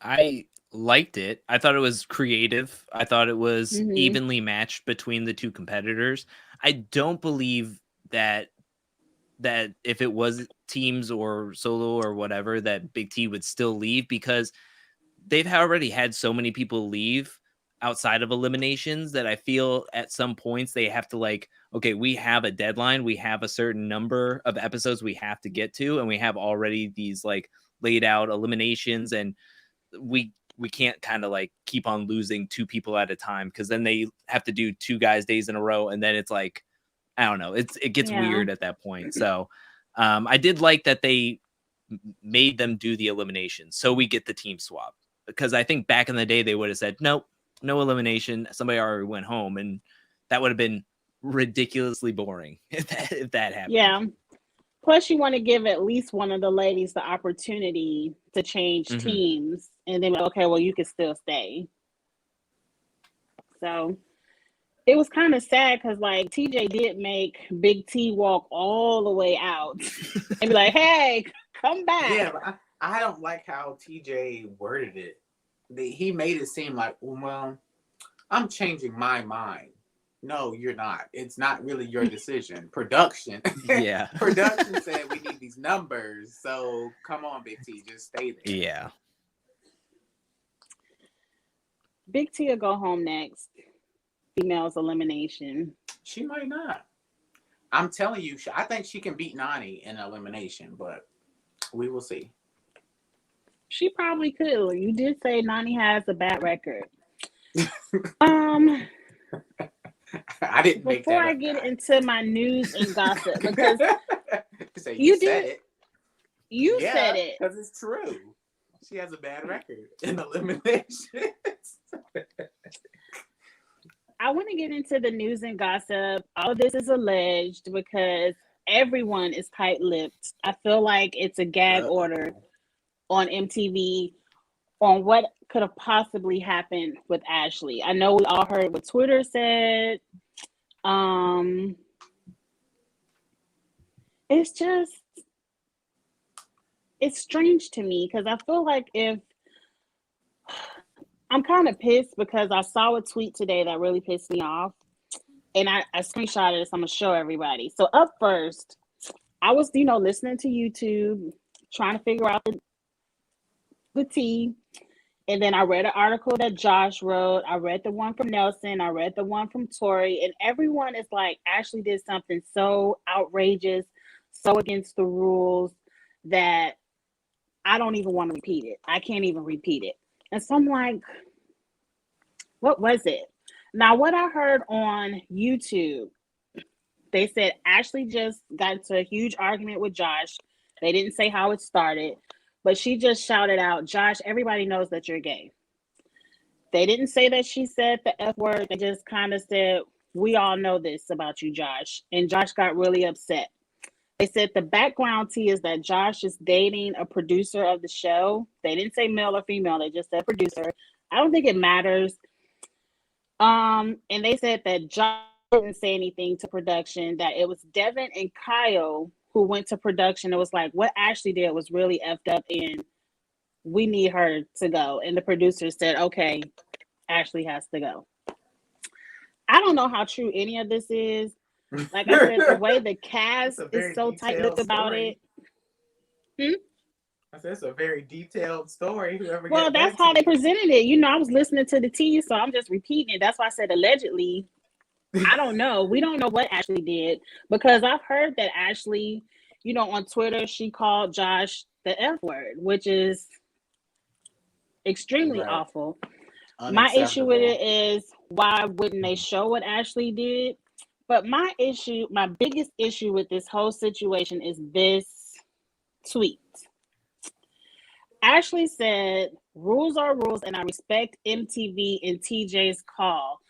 I liked it. I thought it was creative. I thought it was evenly matched between the two competitors. I don't believe that if it was teams or solo or whatever, that Big T would still leave because they've already had so many people leave outside of eliminations that I feel at some points they have to like, okay, we have a deadline. We have a certain number of episodes we have to get to, and we have already these like laid out eliminations, and we can't kind of like keep on losing 2 people at a time because then they have to do 2 guys days in a row, and then it's like, I don't know, it gets weird at that point. So I did like that they made them do the elimination so we get the team swap, because I think back in the day they would have said nope, no elimination, somebody already went home, and that would have been ridiculously boring if that happened. Yeah. Plus, you want to give at least one of the ladies the opportunity to change teams, and then okay, well, you can still stay. So it was kind of sad because like TJ did make Big T walk all the way out and be like, "Hey, come back." Yeah, but I don't like how TJ worded it. He made it seem like, well, I'm changing my mind. No, you're not. It's not really your decision. Production. Yeah. Production said we need these numbers. So come on, Big T, just stay there. Yeah. Big T will go home next. Females elimination. She might not. I'm telling you, I think she can beat Nani in elimination, but we will see. She probably could. You did say Nani has a bad record. I didn't make Before that I up, get guys. into my news and gossip, because So you said did, it. you Yeah, said it. because it's true. She has a bad record in elimination. I want to get into the news and gossip. All this is alleged because everyone is tight-lipped. I feel like it's a gag order on MTV on what could have possibly happened with Ashley. I know we all heard what Twitter said. It's just, it's strange to me because I feel like if I'm kind of pissed because I saw a tweet today that really pissed me off, and I screenshotted this. I'm gonna show everybody. So up first, I was listening to YouTube, trying to figure out the tea, and then I read an article that Josh wrote. I read the one from Nelson. I read the one from Tori, and everyone is like, Ashley did something so outrageous, so against the rules that I don't even want to repeat it. I can't even repeat it. And so I'm like, what was it? Now, what I heard on YouTube, they said Ashley just got into a huge argument with Josh. They didn't say how it started, but she just shouted out, Josh, everybody knows that you're gay. They didn't say that she said the F word. They just kind of said, we all know this about you, Josh. And Josh got really upset. They said the background tea is that Josh is dating a producer of the show. They didn't say male or female. They just said producer. I don't think it matters. And they said that Josh didn't say anything to production, that it was Devin and Kyle who went to production. It was like, what Ashley did was really effed up and we need her to go. And the producer said, okay, Ashley has to go. I don't know how true any of this is. Like I said, the way the cast is so tight-lipped about it. I said it's a very detailed story. Well, that's how they presented it. I was listening to the tea, so I'm just repeating it. That's why I said allegedly. I don't know. We don't know what Ashley did because I've heard that Ashley, on Twitter, she called Josh the F word, which is extremely awful. My issue with it is why wouldn't they show what Ashley did? But my biggest issue with this whole situation is this tweet. Ashley said, rules are rules and I respect MTV and TJ's call.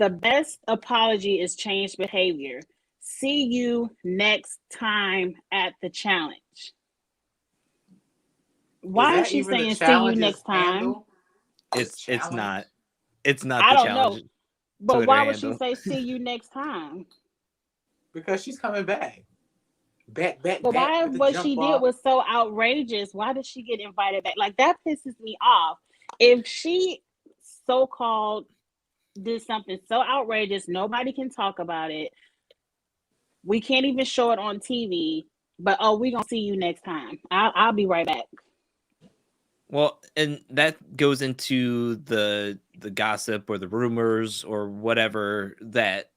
The best apology is changed behavior. See you next time at the challenge. Why is she saying see you next time? It's not. It's not I the don't challenge. know. But Twitter why would handle. she say see you next time? Because she's coming back. But why what she did was so outrageous? Why did she get invited back? Like that pisses me off. If she so-called did something so outrageous, nobody can talk about it. We can't even show it on TV. But we're gonna see you next time. I'll be right back. Well, and that goes into the gossip or the rumors or whatever that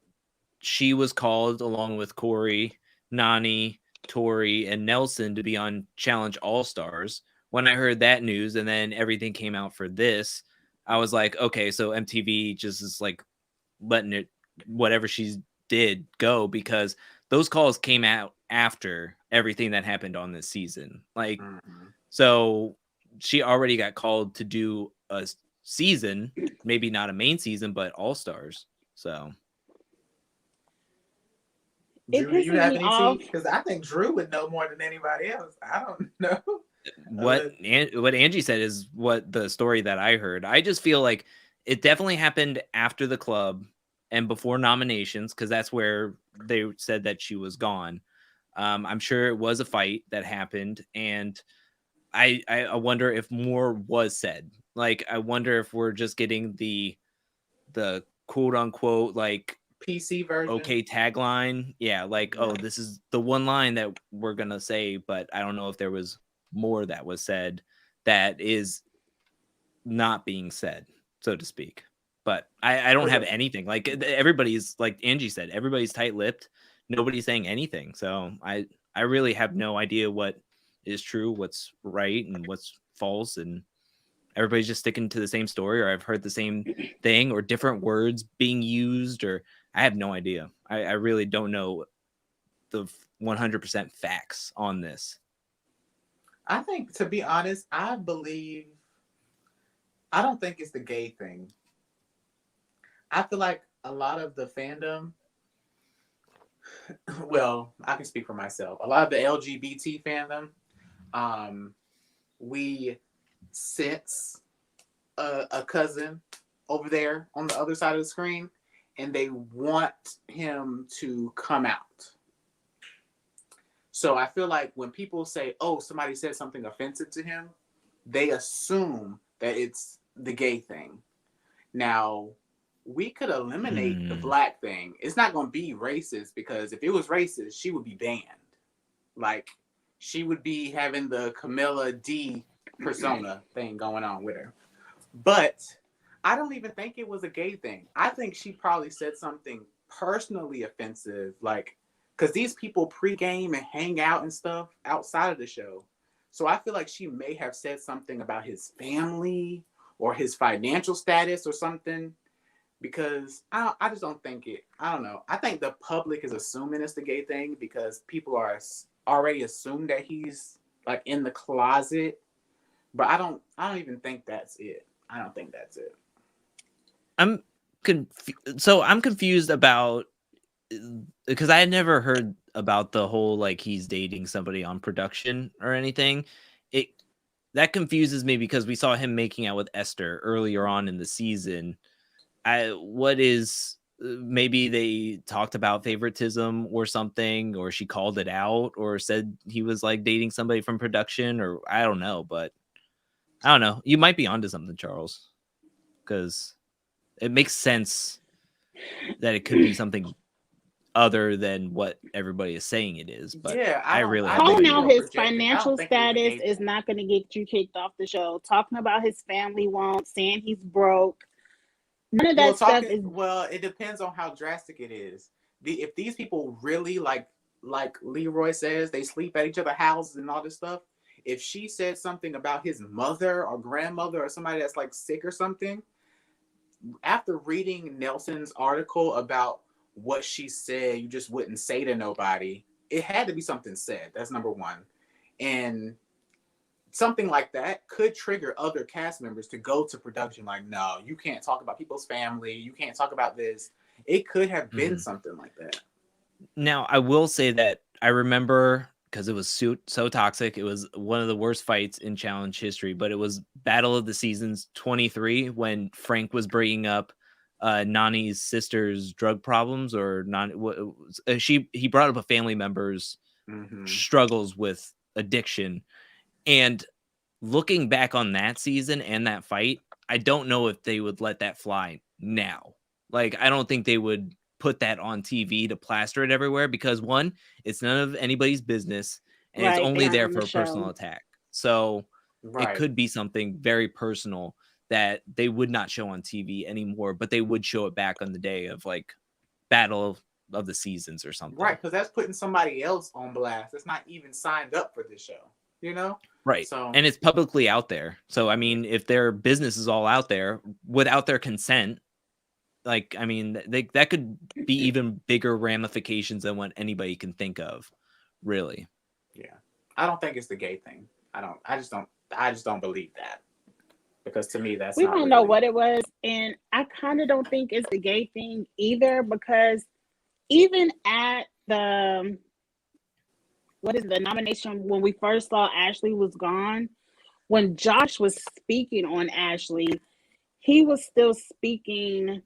she was called along with Corey, Nani, Tori, and Nelson to be on Challenge All-Stars. When I heard that news and then everything came out for this, I was like, okay, so MTV just is like letting it, whatever she did, go, because those calls came out after everything that happened on this season. Like, so she already got called to do a season, maybe not a main season, but All-Stars. So Drew, do you have any tea? Because I think Drew would know more than anybody else. I don't know. What Angie said is what the story that I heard. I just feel like it definitely happened after the club and before nominations, because that's where they said that she was gone. I'm sure it was a fight that happened, and I wonder if more was said. Like, I wonder if we're just getting the quote unquote like PC version. Okay tagline. Yeah, like, oh, this is the one line that we're gonna say, but I don't know if there was more that was said that is not being said, so to speak. But I don't have anything. Like, everybody's, like Angie said, everybody's tight-lipped. Nobody's saying anything. So I really have no idea what is true, what's right, and what's false and everybody's just sticking to the same story, or I've heard the same thing or different words being used, or I have no idea. I really don't know the 100% facts on this. I think, to be honest, I don't think it's the gay thing. I feel like a lot of the fandom, well, I can speak for myself. A lot of the LGBT fandom, we sense a cousin over there on the other side of the screen, and they want him to come out. So I feel like when people say, oh, somebody said something offensive to him, they assume that it's the gay thing. Now, we could eliminate the black thing. It's not going to be racist, because if it was racist, she would be banned. Like, she would be having the Camilla D persona thing going on with her. But I don't even think it was a gay thing. I think she probably said something personally offensive, like, because these people pregame and hang out and stuff outside of the show. So I feel like she may have said something about his family or his financial status or something, because I just don't think it. I don't know. I think the public is assuming it's the gay thing because people are already assumed that he's like in the closet. But I don't even think that's it. I don't think that's it. I'm confused about, because I had never heard about the whole like he's dating somebody on production or anything. That confuses me because we saw him making out with Esther earlier on in the season. Maybe they talked about favoritism or something, or she called it out or said he was like dating somebody from production, or I don't know, but I don't know. You might be onto something, Charles, because it makes sense that it could be something other than what everybody is saying it is. But yeah, calling out his financial status is not going to get you kicked off the show. Talking about his family won't, saying he's broke. None of that stuff is. Well, it depends on how drastic it is. If these people really like Leroy says, they sleep at each other's houses and all this stuff. If she said something about his mother or grandmother or somebody that's like sick or something, after reading Nelson's article about what she said, you just wouldn't say to nobody. It had to be something said. That's number one. And something like that could trigger other cast members to go to production like, no, you can't talk about people's family. You can't talk about this. It could have been something like that. Now, I will say that I remember, because it was so toxic. It was one of the worst fights in challenge history, but it was Battle of the Seasons 23 when Frank was bringing up Nani's sister's drug problems, or he brought up a family member's struggles with addiction. And looking back on that season and that fight, I don't know if they would let that fly now. Like, I don't think they would put that on TV to plaster it everywhere, because one, it's none of anybody's business, and it's only there for a personal attack. So it could be something very personal that they would not show on TV anymore, but they would show it back on the day of like Battle of the Seasons or something. Right, because that's putting somebody else on blast that's not even signed up for this show, you know? Right. So, and it's publicly out there. So, I mean, if their business is all out there without their consent, like, I mean, that could be even bigger ramifications than what anybody can think of, really. Yeah. I don't think it's the gay thing. I just don't believe that. Because to me, we don't know what it was. And I kind of don't think it's the gay thing either, because even at the nomination, when we first saw Ashley was gone, when Josh was speaking on Ashley, he was still speaking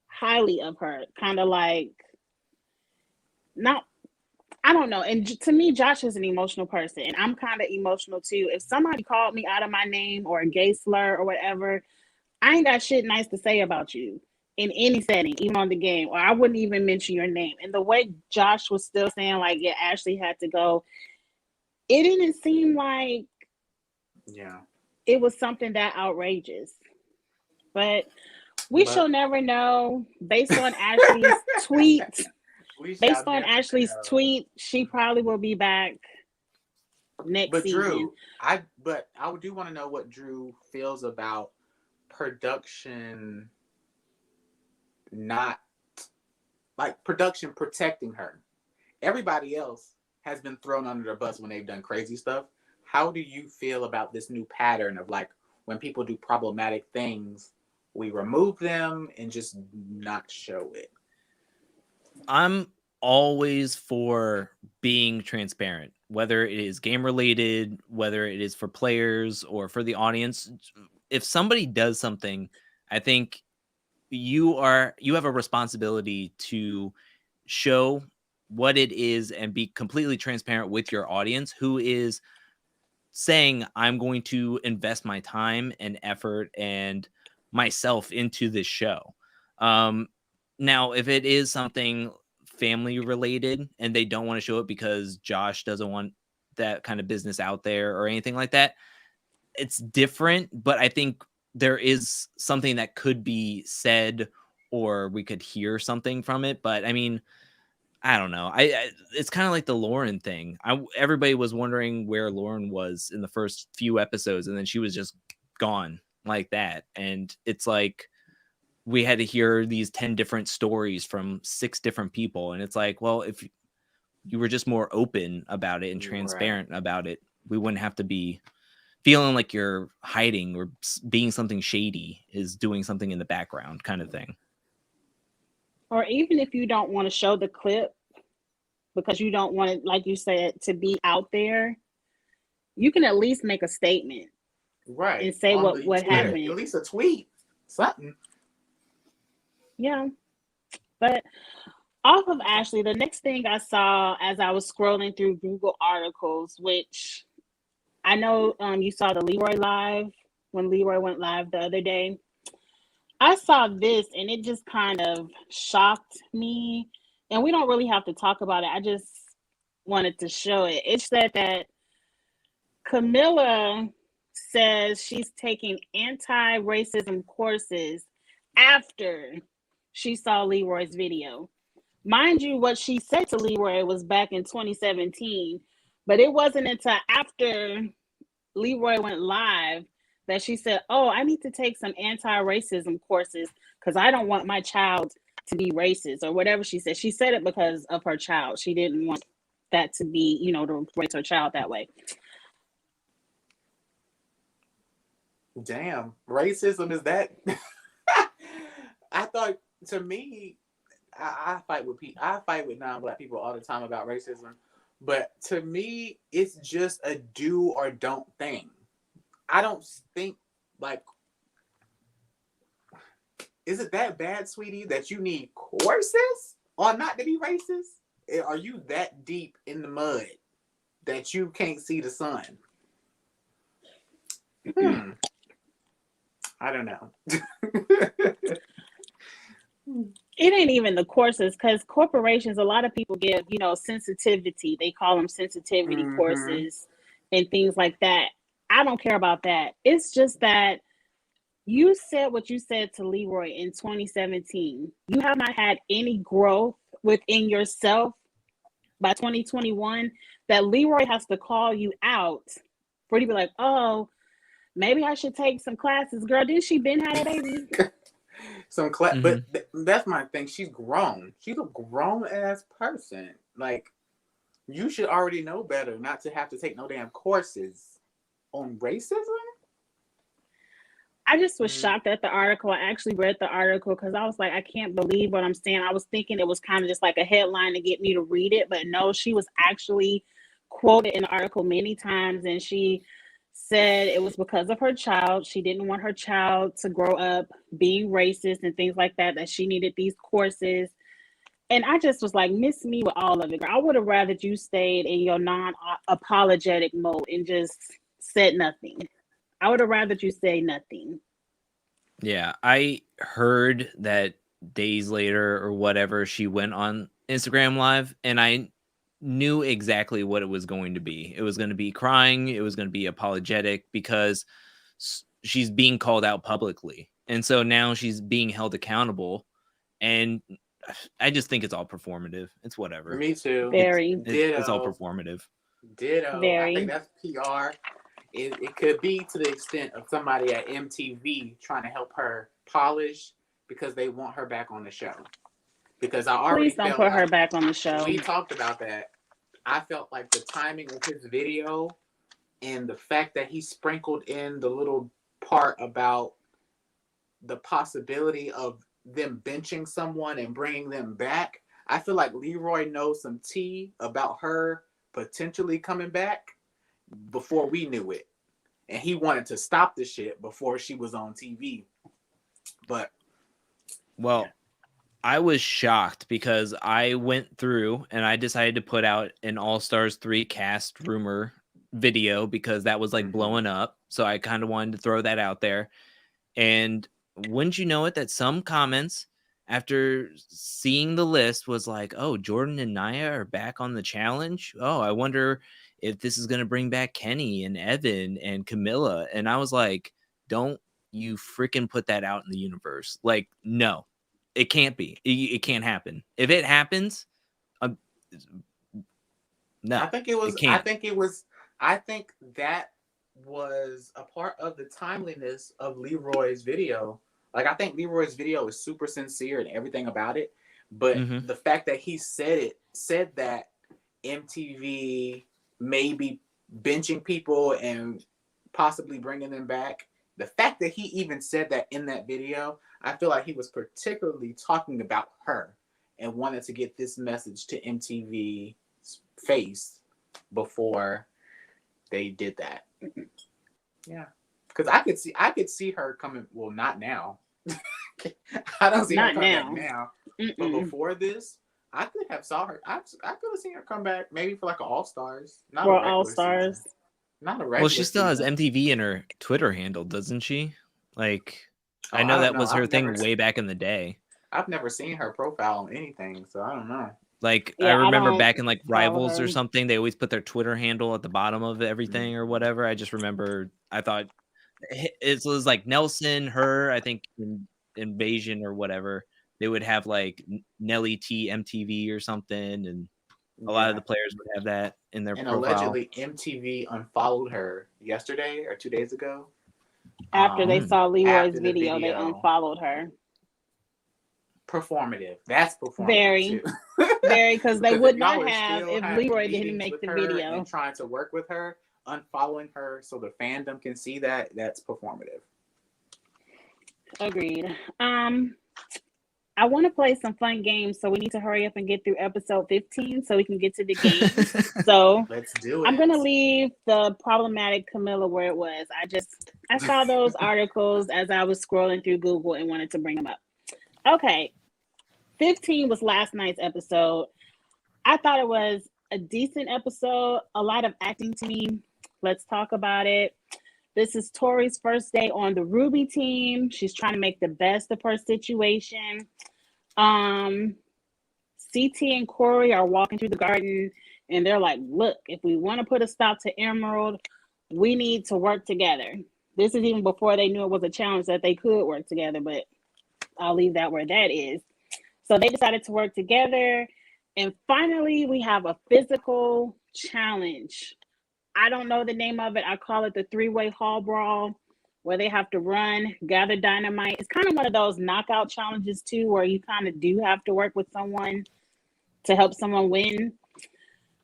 highly of her, kind of like, not, I don't know. And to me, Josh is an emotional person, and I'm kind of emotional too. If somebody called me out of my name or a gay slur or whatever, I ain't got shit nice to say about you in any setting, even on the game, or I wouldn't even mention your name. And the way Josh was still saying like, yeah, Ashley had to go, it didn't seem like it was something that outrageous. But we shall never know. Based on Ashley's tweet, she probably will be back next But season. Drew, I do want to know what Drew feels about production not like production protecting her. Everybody else has been thrown under the bus when they've done crazy stuff. How do you feel about this new pattern of like when people do problematic things, we remove them and just not show it? I'm always for being transparent, whether it is game related, whether it is for players or for the audience. If somebody does something, I think you have a responsibility to show what it is and be completely transparent with your audience who is saying, I'm going to invest my time and effort and myself into this show. Now, if it is something family related and they don't want to show it because Josh doesn't want that kind of business out there or anything like that, it's different. But I think there is something that could be said or we could hear something from it. But I mean, I don't know. It's kind of like the Lauren thing. Everybody was wondering where Lauren was in the first few episodes, and then she was just gone like that. And it's like we had to hear these 10 different stories from 6 different people, and it's like, well, if you were just more open about it and transparent about it, we wouldn't have to be feeling like you're hiding or being something shady is doing something in the background kind of thing. Or even if you don't want to show the clip because you don't want it, like you said, to be out there, you can at least make a statement. Right. And say what happened. At least a tweet. Something. Yeah. But off of Ashley, the next thing I saw as I was scrolling through Google articles, which I know you saw the Leroy live when Leroy went live the other day. I saw this and it just kind of shocked me. And we don't really have to talk about it. I just wanted to show it. It said that Camilla says she's taking anti-racism courses after she saw Leroy's video. Mind you, what she said to Leroy was back in 2017, but it wasn't until after Leroy went live that she said, oh, I need to take some anti-racism courses because I don't want my child to be racist or whatever she said. She said it because of her child. She didn't want that to be, to raise her child that way. Damn, racism is that? I thought, to me, I fight with non-Black people all the time about racism, but to me, it's just a do or don't thing. I don't think, like, is it that bad, sweetie, that you need courses on not to be racist? Are you that deep in the mud that you can't see the sun? I don't know. It ain't even the courses, because corporations, a lot of people give, sensitivity. They call them sensitivity courses and things like that. I don't care about that. It's just that you said what you said to Leroy in 2017. You have not had any growth within yourself by 2021 that Leroy has to call you out for you to be like, oh, maybe I should take some classes. Girl, didn't she been had a baby? Some class, but that's my thing. She's grown. She's a grown ass person. Like, you should already know better not to have to take no damn courses on racism. I just was shocked at the article. I actually read the article because I was like, I can't believe what I'm saying. I was thinking it was kind of just like a headline to get me to read it, but no, she was actually quoted in the article many times, and she said it was because of her child. She didn't want her child to grow up being racist and things like that, that she needed these courses. And I just was like, miss me with all of it. I would have rather you stayed in your non-apologetic mode and just said nothing. I would have rather you say nothing. Yeah, I heard that days later or whatever, she went on Instagram Live, and I knew exactly what it was going to be. It was going to be crying. It was going to be apologetic because she's being called out publicly. And so now she's being held accountable. And I just think it's all performative. It's whatever. Me too. Very. It's all performative. Ditto. I think Very. that's PR. It could be to the extent of somebody at MTV trying to help her polish because they want her back on the show. Because I already Please don't felt put her like back on the show. we talked about that. I felt like the timing of his video and the fact that he sprinkled in the little part about the possibility of them benching someone and bringing them back. I feel like Leroy knows some tea about her potentially coming back before we knew it. And he wanted to stop the shit before she was on TV. But well, yeah. I was shocked because I went through and I decided to put out an All Stars 3 cast rumor video because that was like blowing up. So I kind of wanted to throw that out there. And wouldn't you know it, that some comments after seeing the list was like, oh, Jordan and Nia are back on the challenge. Oh, I wonder if this is going to bring back Kenny and Evan and Camilla. And I was like, don't you freaking put that out in the universe. Like, no, it can't be. It can't happen. If it happens, no. I think that was a part of the timeliness of Leroy's video. Like, I think Leroy's video is super sincere and everything about it. But the fact that he said that MTV may be benching people and possibly bringing them back, the fact that he even said that in that video, I feel like he was particularly talking about her and wanted to get this message to MTV's face before they did that. Yeah, because I could see her coming. Well, not now. I don't see her coming back now. But before this, I could have saw her. I could have seen her come back maybe for like an All Stars. Not for a All Stars. Season. Not a regular. Well, she still season. has MTV in her Twitter handle, doesn't she? Like, I know that was her thing way back in the day. I've never seen her profile on anything, so I don't know. Like, yeah, I remember back in like Rivals or something, they always put their Twitter handle at the bottom of everything or whatever. I just remember, I thought it was like Nelson, her, I think Invasion or whatever. They would have like Nelly T MTV or something, and a lot of the players would have that in their profile. Allegedly, MTV unfollowed her yesterday or 2 days ago. After they saw Leroy's video, they unfollowed her. Performative. That's performative. Very, very, because they would not have if Leroy didn't make the video. And trying to work with her, unfollowing her so the fandom can see that. That's performative. Agreed. I want to play some fun games, so we need to hurry up and get through episode 15 so we can get to the games. So let's do it. I'm gonna leave the problematic Camilla where it was. I saw those articles as I was scrolling through Google and wanted to bring them up. Okay, 15 was last night's episode. I thought it was a decent episode. A lot of acting to me. Let's talk about it. This is Tori's first day on the Ruby team. She's trying to make the best of her situation. CT and Corey are walking through the garden and they're like, look, if we want to put a stop to Emerald, we need to work together. This is even before they knew it was a challenge that they could work together, but I'll leave that where that is. So they decided to work together. And finally, we have a physical challenge. I don't know the name of it. I call it the 3-way hall brawl, where they have to run, gather dynamite. It's kind of one of those knockout challenges too, where you kind of do have to work with someone to help someone win.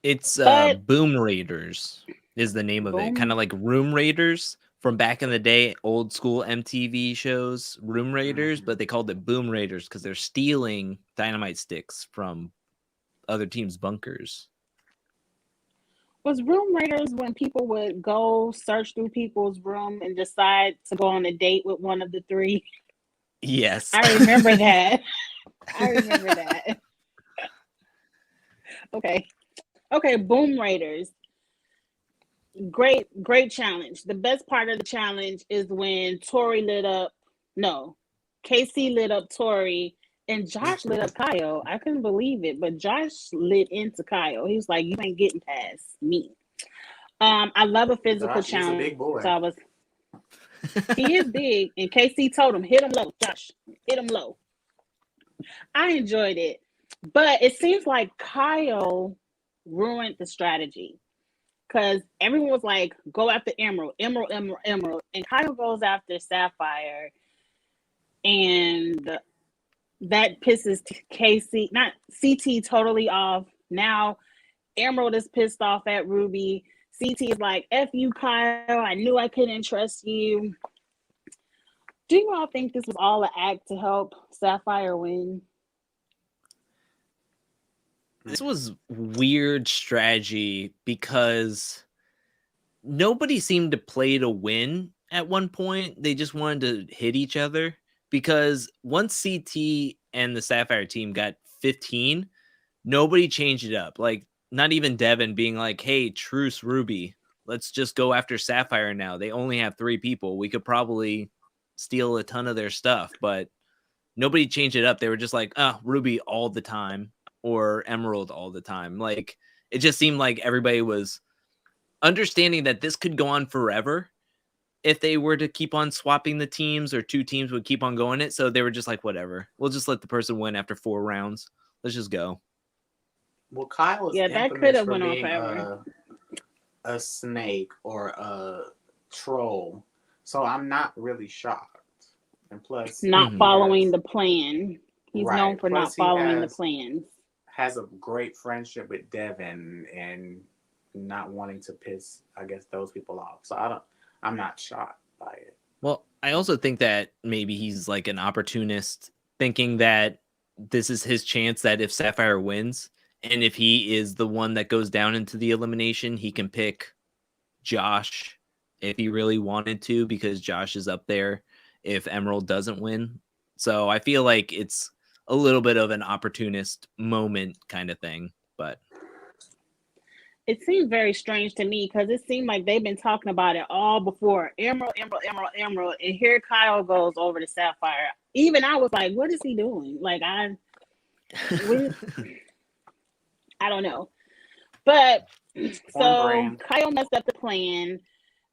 It's Boom Raiders is the name of it. Kind of like Room Raiders from back in the day, old school MTV shows, Room Raiders, but they called it Boom Raiders because they're stealing dynamite sticks from other teams' bunkers. Was Room Raiders when people would go search through people's room and decide to go on a date with one of the three? Yes. I remember that. I remember that. Okay, Boom Raiders. Great challenge. The best part of the challenge is when KC lit up Tori and Josh lit up Kyle. I couldn't believe it, but Josh lit into Kyle. He was like, you ain't getting past me. I love a physical challenge. He's a big boy. So he is big. And KC told him, hit him low, Josh. Hit him low. I enjoyed it. But it seems like Kyle ruined the strategy. because everyone was like, go after Emerald, Emerald, Emerald, Emerald. And Kyle goes after Sapphire. And that pisses not CT totally off. Now Emerald is pissed off at Ruby. CT is like, F you, Kyle. I knew I couldn't trust you. Do you all think this was all an act to help Sapphire win? This was weird strategy because nobody seemed to play to win at one point. They just wanted to hit each other because once CT and the Sapphire team got 15, nobody changed it up. Like, not even Devin being like, hey, truce Ruby. Let's just go after Sapphire now. They only have 3 people. We could probably steal a ton of their stuff, but nobody changed it up. They were just like, Ruby all the time or Emerald all the time. Like, it just seemed like everybody was understanding that this could go on forever if they were to keep on swapping the teams, or 2 teams would keep on going it. So they were just like, whatever. We'll just let the person win after 4 rounds. Let's just go. Well, Kyle is that could have went on being forever. a snake or a troll, so I'm not really shocked. And plus, not following the plan. He's known for not following the plans. Has a great friendship with Devin and not wanting to piss, I guess, those people off. So I'm not shocked by it. Well, I also think that maybe he's like an opportunist, thinking that this is his chance, that if Sapphire wins, and if he is the one that goes down into the elimination, he can pick Josh if he really wanted to, because Josh is up there if Emerald doesn't win. So I feel like it's a little bit of an opportunist moment kind of thing, but it seems very strange to me because it seemed like they've been talking about it all before. Emerald, Emerald, Emerald, Emerald. And here Kyle goes over to Sapphire. Even I was like, what is he doing? Like, I don't know. But so Kyle messed up the plan.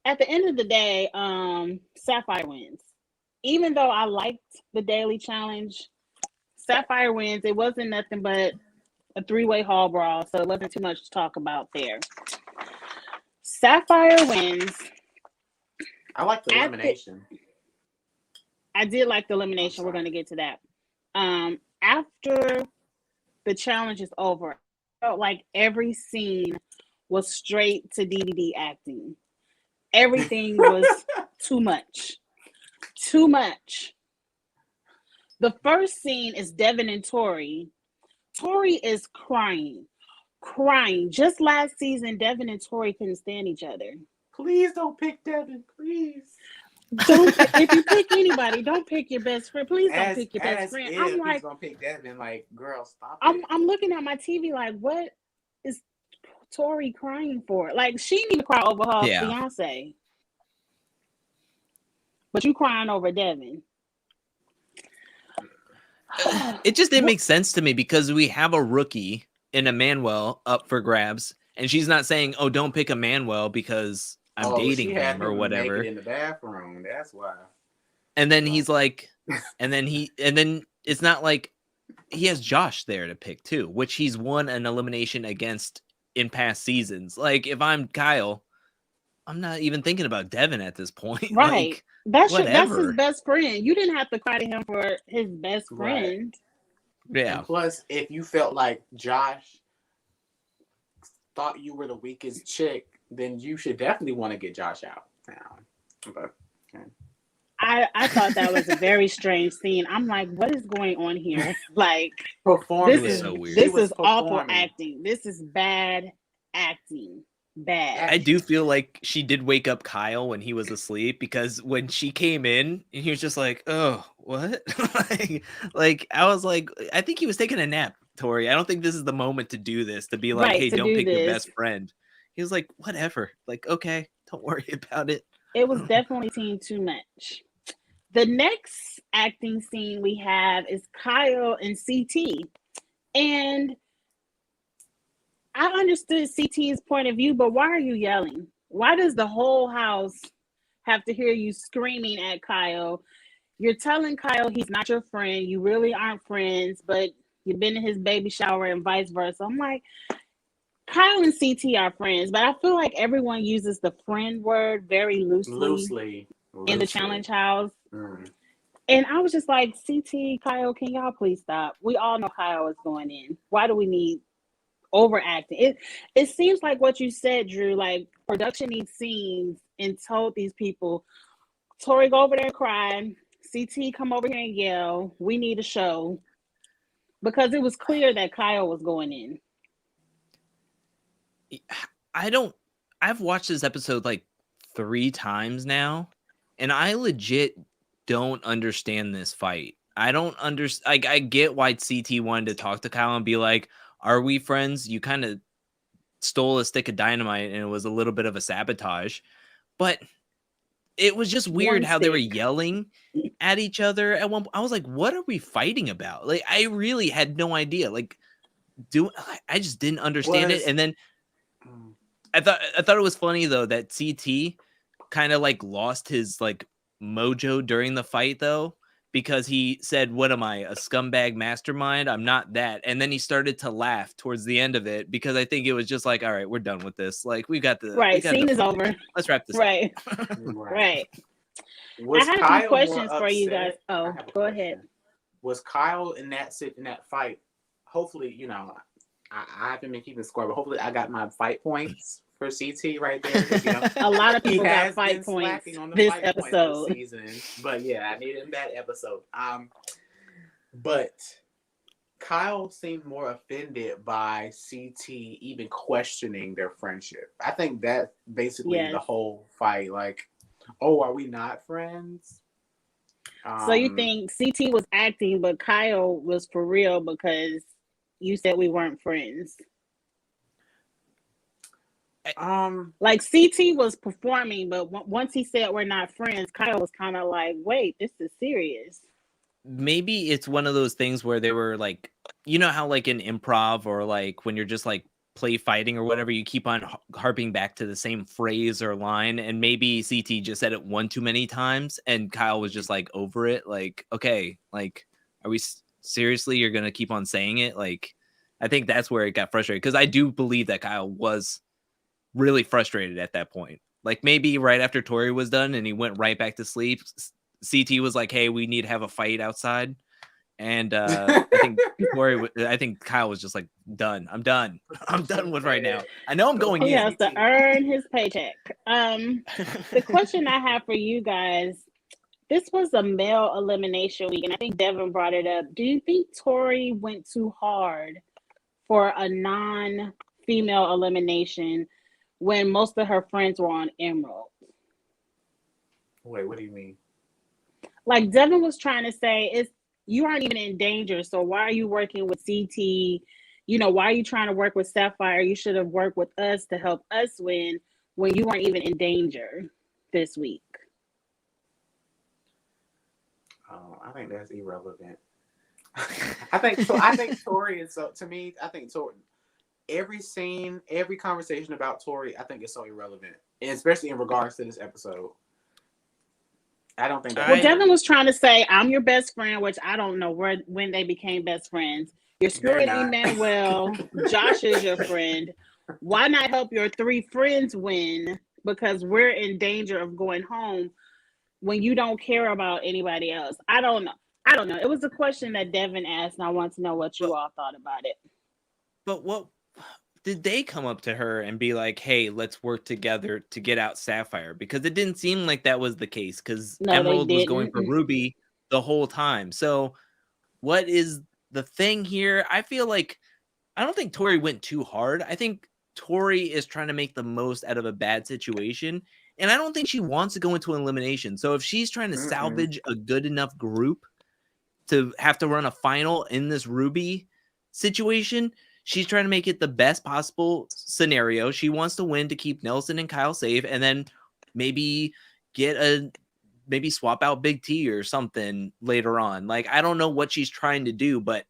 At the end of the day, Sapphire wins. Even though I liked the daily challenge, Sapphire wins. It wasn't nothing but a 3-way hall brawl, so it wasn't too much to talk about there. Sapphire wins. I like the elimination. I did like the elimination. We're going to get to that. After the challenge is over, I felt like every scene was straight to DVD acting. Everything was too much. Too much. The first scene is Devin and Tori. Tori is crying. Just last season, Devin and Tori couldn't stand each other. Please don't pick Devin, please. If you pick anybody, don't pick your best friend. Please don't pick your best friend. I'm like, gonna pick Devin. Like, girl, stop. I'm looking at my TV like, what is Tori crying for? Like, she need to cry over her fiance, but you crying over Devin. It just didn't make sense to me because we have a rookie in Emmanuel up for grabs, and she's not saying, "Oh, don't pick Emmanuel because I'm dating him or whatever." In the bathroom, that's why. And then he's like, and then it's not like he has Josh there to pick too, which he's won an elimination against in past seasons. Like, if I'm Kyle, I'm not even thinking about Devin at this point. Right. Like, that's his best friend. You didn't have to cry to him for his best friend. Right. Yeah. And plus, if you felt like Josh thought you were the weakest chick, then you should definitely want to get Josh out now. But, okay. I thought that was a very strange scene. I'm like, what is going on here? Like, this is so weird. This is awful acting. This is bad acting. Bad. I do feel like she did wake up Kyle when he was asleep, because when she came in and he was just like, oh, what? like I was like, I think he was taking a nap, Tori. I don't think this is the moment to do this, to be like, hey, don't pick your best friend. He was like, whatever. Like, okay, don't worry about it. It was definitely seen too much. The next acting scene we have is Kyle and CT. And I understood CT's point of view, but why are you yelling? Why does the whole house have to hear you screaming at Kyle? You're telling Kyle he's not your friend. You really aren't friends, but you've been in his baby shower and vice versa. I'm like, Kyle and CT are friends, but I feel like everyone uses the friend word very loosely in the challenge house. And I was just like, CT, Kyle, can y'all please stop? We all know Kyle is going in. Why do we need overacting? It seems like what you said, Drew, like production needs scenes and told these people, Tori, go over there and cry. CT, come over here and yell. We need a show. Because it was clear that Kyle was going in. I've watched this episode like 3 times now, and I legit don't understand this fight. I don't understand. I get why CT wanted to talk to Kyle and be like, are we friends? You kind of stole a stick of dynamite and it was a little bit of a sabotage, but it was just weird how they were yelling at each other at one point. I was like, what are we fighting about? Like, I really had no idea. Like, I just didn't understand it. And then I thought it was funny though that CT kind of like lost his like mojo during the fight though, because he said, what am I, a scumbag mastermind? I'm not that. And then he started to laugh towards the end of it because I think it was just like, all right, we're done with this. Like, we got the scene is over. Let's wrap this up. Right. I had a few questions for you guys. Oh, go ahead. Was Kyle in that fight? Hopefully, you know, I haven't been keeping score, but hopefully I got my fight points for CT right there. You know, a lot of people got fight points on this episode. This season, but yeah, I needed him that episode. But Kyle seemed more offended by CT even questioning their friendship. I think that basically the whole fight, like, oh, are we not friends? So you think CT was acting, but Kyle was for real because you said we weren't friends? Like CT was performing, but once he said we're not friends, Kyle was kind of like, wait, this is serious. Maybe it's one of those things where they were like, you know how like in improv or like when you're just like play fighting or whatever, you keep on harping back to the same phrase or line, and maybe CT just said it one too many times and Kyle was just like over it, like, okay, like, are we seriously, you're gonna keep on saying it? Like, I think that's where it got frustrated, because I do believe that Kyle was really frustrated at that point. Like, maybe right after Tori was done and he went right back to sleep, CT was like, hey, we need to have a fight outside. And I think Kyle was just like, done. I'm done with right now. I know I'm going in. He has to earn his paycheck. The question I have for you guys, this was a male elimination week, and I think Devin brought it up. Do you think Tori went too hard for a non-female elimination when most of her friends were on Emerald? Wait, what do you mean? Like Devin was trying to say, you aren't even in danger, so why are you working with CT? You know, why are you trying to work with Sapphire? You should have worked with us to help us win when you weren't even in danger this week. Oh, I think that's irrelevant. I think Tori is so, to me, I think Tori, every scene, every conversation about Tori, I think is so irrelevant, and especially in regards to this episode. I don't think. Well, Devin was trying to say, I'm your best friend, which I don't know when they became best friends. You're screwing Emmanuel. Josh is your friend. Why not help your 3 friends win? Because we're in danger of going home when you don't care about anybody else. I don't know. It was a question that Devin asked, and I want to know what you all thought about it. But what did they come up to her and be like, hey, let's work together to get out Sapphire? Because it didn't seem like that was the case, because Emerald was going for Ruby the whole time. So what is the thing here? I feel like, I don't think Tori went too hard. I think Tori is trying to make the most out of a bad situation. And I don't think she wants to go into an elimination. So if she's trying to salvage a good enough group to have to run a final in this Ruby situation, she's trying to make it the best possible scenario. She wants to win to keep Nelson and Kyle safe, and then maybe swap out Big T or something later on. Like, I don't know what she's trying to do, but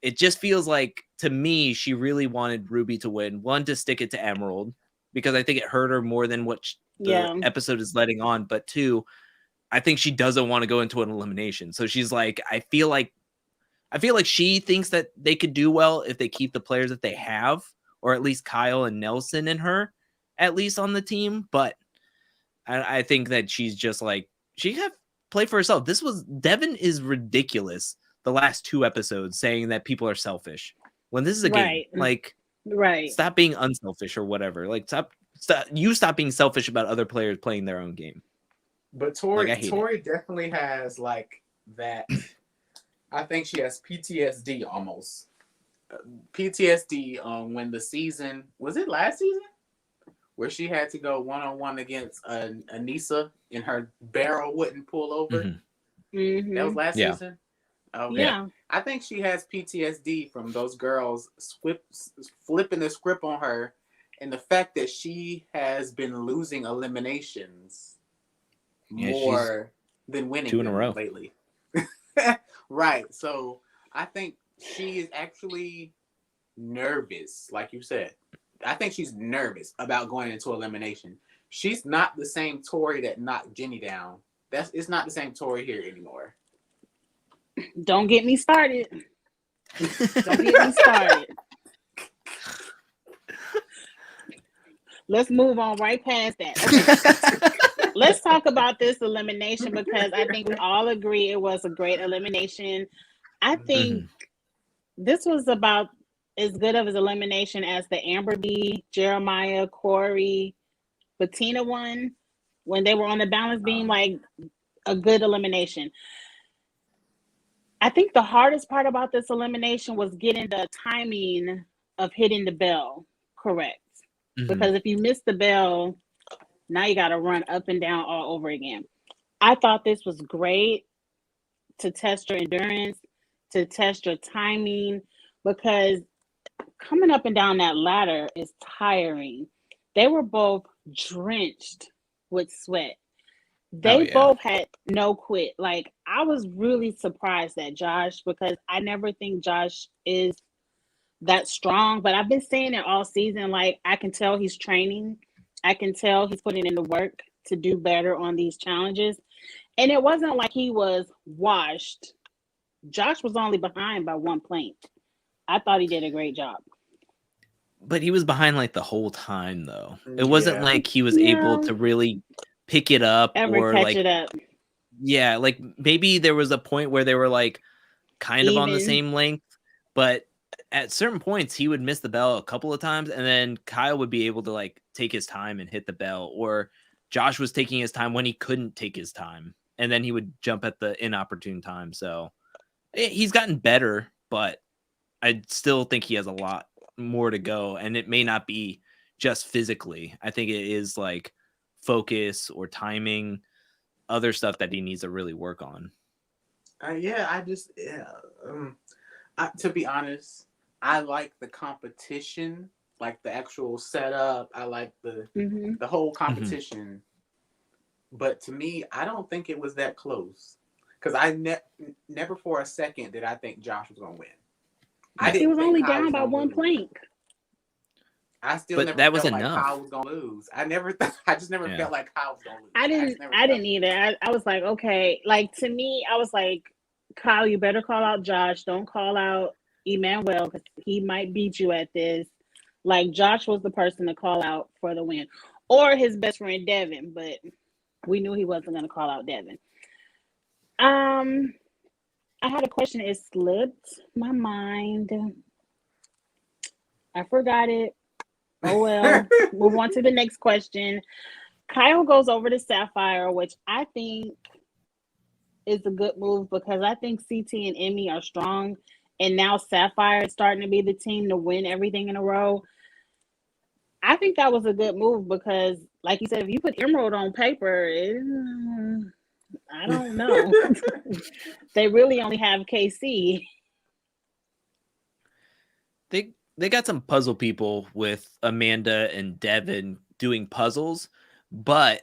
it just feels like, to me, she really wanted Ruby to win. 1, to stick it to Emerald, because I think it hurt her more than what the episode is letting on. But 2, I think she doesn't want to go into an elimination. So she's like, I feel like she thinks that they could do well if they keep the players that they have, or at least Kyle and Nelson and her at least on the team. But I think that she's just like, she got play for herself. Devin is ridiculous the last 2 episodes saying that people are selfish when this is a game. Like, stop being unselfish or whatever. Like, stop being selfish about other players playing their own game. But Tori definitely has like that. I think she has PTSD almost. PTSD when the season, was it last season? Where she had to go 1-on-1 against Anissa and her barrel wouldn't pull over. Mm-hmm. That was last season? Okay. Yeah. I think she has PTSD from those girls flipping the script on her, and the fact that she has been losing eliminations more than winning 2 in a row lately. Right. So I think she is actually nervous, like you said. I think she's nervous about going into elimination. She's not the same Tori that knocked Jenny down. It's not the same Tori here anymore. Don't get me started. Don't get me started. Let's move on right past that. Okay. Let's talk about this elimination because I think we all agree it was a great elimination. I think this was about as good of an elimination as the Amber B, Jeremiah, Corey, Bettina one when they were on the balance beam, like a good elimination. I think the hardest part about this elimination was getting the timing of hitting the bell correct. Because if you miss the bell, now you got to run up and down all over again. I thought this was great to test your endurance, to test your timing, because coming up and down that ladder is tiring. They were both drenched with sweat. They both had no quit. Like, I was really surprised at Josh because I never think Josh is that strong, but I've been saying it all season. Like, I can tell he's training. I can tell he's putting in the work to do better on these challenges. And it wasn't like he was washed. Josh was only behind by 1 point. I thought he did a great job. But he was behind like the whole time, though. It wasn't like he was able to really pick it up or catch like it up. Yeah, like maybe there was a point where they were like kind of on the same length, but at certain points he would miss the bell a couple of times, and then Kyle would be able to like take his time and hit the bell, or Josh was taking his time when he couldn't take his time, and then he would jump at the inopportune time. So he's gotten better, but I still think he has a lot more to go, and it may not be just physically. I think it is like focus or timing, other stuff that he needs to really work on. To be honest, I like the competition, like the actual setup. I like the whole competition. But to me, I don't think it was that close. Because I never for a second did I think Josh was going to win. He was only down by 1 point. I still never felt like Kyle was going to lose. I just never felt like Kyle was going to lose. I didn't either. I was like, okay. Like, to me, I was like, Kyle, you better call out Josh. Don't call out Emmanuel because he might beat you at this. Like, Josh was the person to call out for the win. Or his best friend, Devin. But we knew he wasn't going to call out Devin. I had a question. It slipped my mind. I forgot it. Oh, well. Move on to the next question. Kyle goes over to Sapphire, which I think is a good move because I think CT and Emmy are strong. And now Sapphire is starting to be the team to win everything in a row. I think that was a good move because, like you said, if you put Emerald on paper, I don't know. They really only have KC. They got some puzzle people with Amanda and Devin doing puzzles, but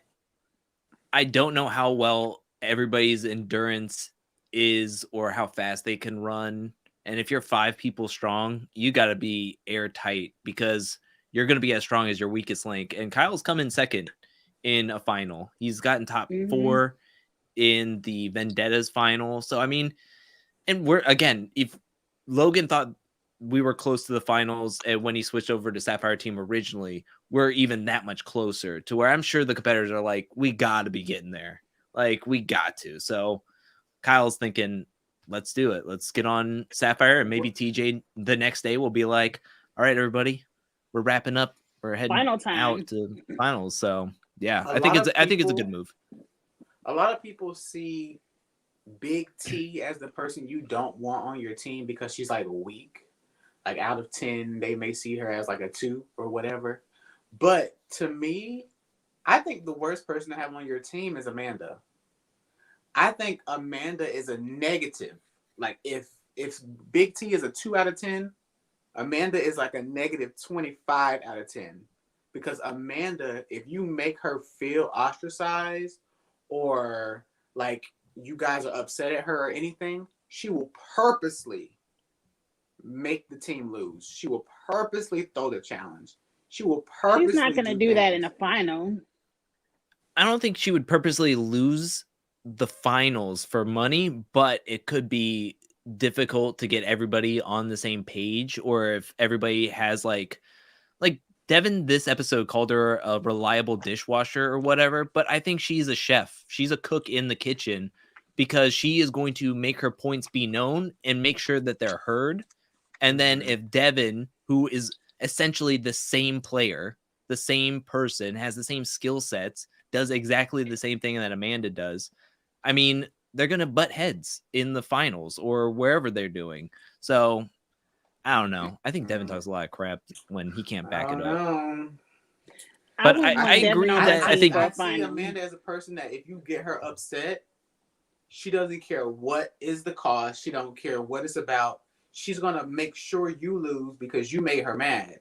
I don't know how well everybody's endurance is or how fast they can run. And if you're 5 people strong, you got to be airtight because you're going to be as strong as your weakest link. And Kyle's come in second in a final. He's gotten top 4 in the Vendettas final. So, I mean, and if Logan thought we were close to the finals, and when he switched over to Sapphire team originally, we're even that much closer to where I'm sure the competitors are like, we got to be getting there. Like, we got to. So Kyle's thinking, let's do it. Let's get on Sapphire, and maybe TJ the next day will be like, all right, everybody, we're wrapping up. We're heading out to finals. So yeah, I think it's a good move. A lot of people see Big T as the person you don't want on your team because she's like weak. Like out of 10, they may see her as like a 2 or whatever. But to me, I think the worst person to have on your team is Amanda. I think Amanda is a negative. Like if Big T is a 2 out of 10, Amanda is like a negative 25 out of 10. Because Amanda, if you make her feel ostracized or like you guys are upset at her or anything, she will purposely make the team lose. She will purposely throw the challenge. She will purposely. She's not going to do that in a final. I don't think she would purposely lose the finals for money, but it could be difficult to get everybody on the same page, or if everybody has like Devin this episode called her a reliable dishwasher or whatever, but I think she's a chef. She's a cook in the kitchen because she is going to make her points be known and make sure that they're heard. And then if Devin, who is essentially the same player, the same person, has the same skill sets, does exactly the same thing that Amanda does, I mean, they're going to butt heads in the finals or wherever they're doing. So I don't know. I think Devin talks a lot of crap when he can't back it up. But I agree that I think I see Amanda as a person that if you get her upset, she doesn't care what is the cost. She don't care what it's about. She's gonna make sure you lose because you made her mad.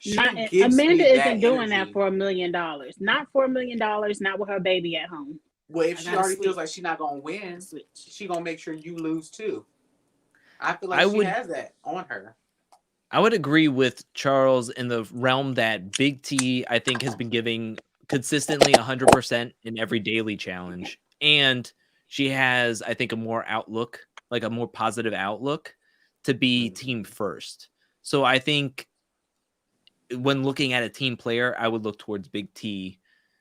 Amanda isn't doing that for $1 million. Not for $1 million. Not with her baby at home. Well, if she already feels like she's not gonna win, she's gonna make sure you lose too. I feel like she has that on her. I would agree with Charles in the realm that Big T, I think, has been giving consistently 100% in every daily challenge. And she has, I think, a more positive outlook to be team first. So I think when looking at a team player, I would look towards Big T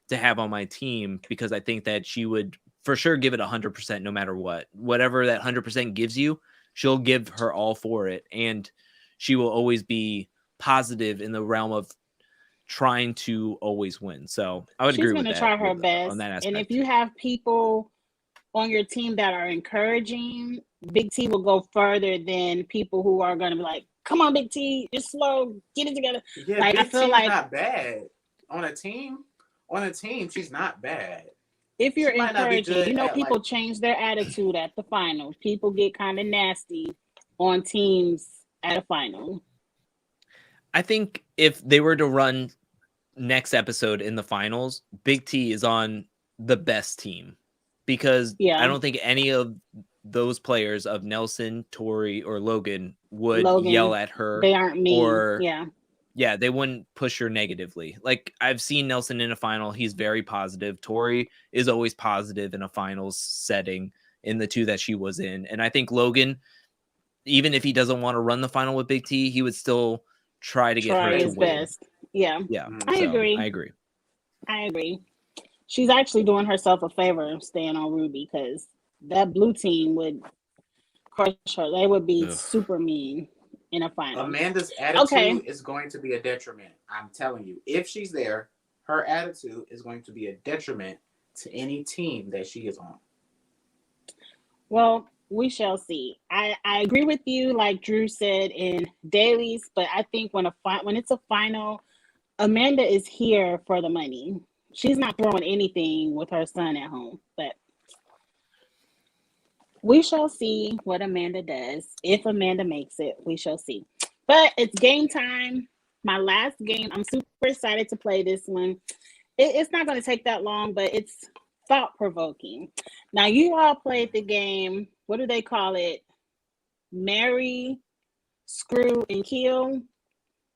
to have on my team because I think that she would for sure give it 100% no matter what. Whatever that 100% gives you, she'll give her all for it. And she will always be positive in the realm of trying to always win. So I would agree with that. She's going to try her best. On that aspect. And if you have people on your team that are encouraging, Big T will go further than people who are going to be like, come on, Big T, just slow, get it together. Yeah, like, Big I feel T's like not bad. On a team, she's not bad. If you're encouraging, people change their attitude at the finals. People get kind of nasty on teams at a final. I think if they were to run next episode in the finals, Big T is on the best team because I don't think any of those players of Nelson, Tori, or Logan would yell at her. They aren't mean. Or they wouldn't push her negatively. Like I've seen Nelson in a final. He's very positive. Tori is always positive in a finals setting in the 2 that she was in. And I think Logan, even if he doesn't want to run the final with Big T, he would still try to get her to win. Best. Yeah. I agree. She's actually doing herself a favor staying on Ruby because that blue team would crush her. They would be super mean in a final. Amanda's attitude is going to be a detriment. I'm telling you. If she's there, her attitude is going to be a detriment to any team that she is on. Well, we shall see. I agree with you, like Drew said, in dailies, but I think when it's a final, Amanda is here for the money. She's not throwing anything with her son at home, but we shall see what Amanda does. If Amanda makes it, we shall see. But it's game time. My last game. I'm super excited to play this one. It's not going to take that long, but it's thought-provoking. Now, you all played the game. What do they call it? Marry, screw, and kill.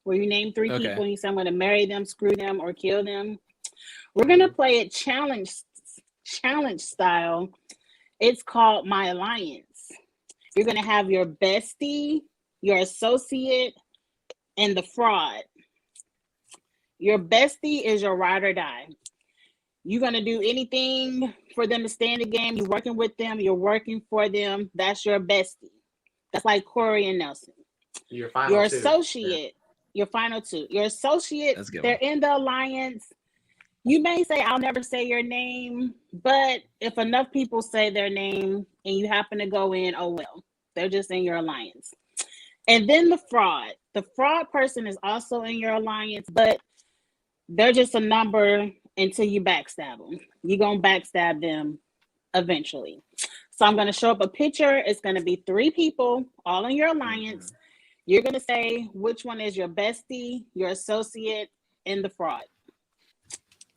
Where you name 3 people and you say I'm going to marry them, screw them, or kill them. We're going to play it challenge style. It's called My Alliance. You're going to have your bestie your associate, and the fraud. Your bestie is your ride or die. You're going to do anything for them to stay in the game. You're working with them. You're working for them. That's your bestie. That's like Corey and Nelson. Your final Your two. associate, your final two. Your associate, That's a good they're one. in the alliance. You may say, I'll never say your name, but if enough people say their name and you happen to go in, oh well, they're just in your alliance. And then the fraud. The fraud person is also in your alliance, but they're just a number until you backstab them. You're going to backstab them eventually. So I'm going to show up a picture. It's going to be 3 people all in your alliance. You're going to say which one is your bestie, your associate, and the fraud.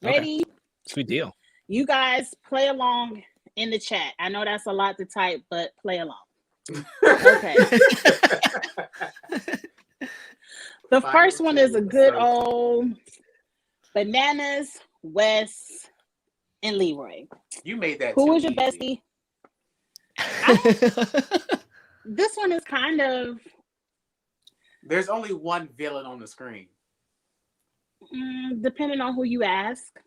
Ready? Okay. Sweet deal. You guys play along in the chat. I know that's a lot to type, but play along. Okay. The first one is a good old Bananas, Wes, and Leroy. You made that. Who too is your easy. bestie? This one is kind of. There's only one villain on the screen. Depending on who you ask.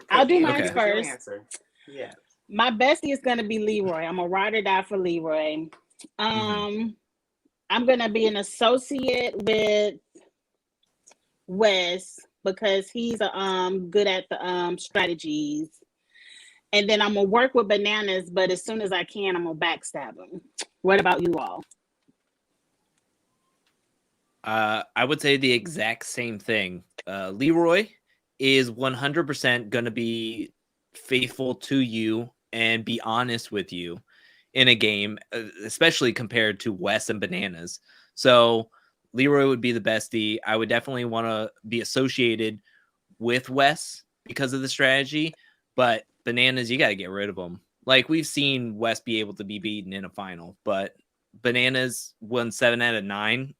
I'll do mine first. Yeah. My bestie is gonna be Leroy. I'm a ride or die for Leroy. I'm gonna be an associate with Wes because he's good at the strategies. And then I'm gonna work with Bananas, but as soon as I can, I'm gonna backstab him. What about you all? I would say the exact same thing. Leroy is 100% going to be faithful to you and be honest with you in a game, especially compared to Wes and Bananas. So Leroy would be the bestie. I would definitely want to be associated with Wes because of the strategy, but Bananas, you got to get rid of him. Like, we've seen Wes be able to be beaten in a final, but Bananas won 7 out of 9.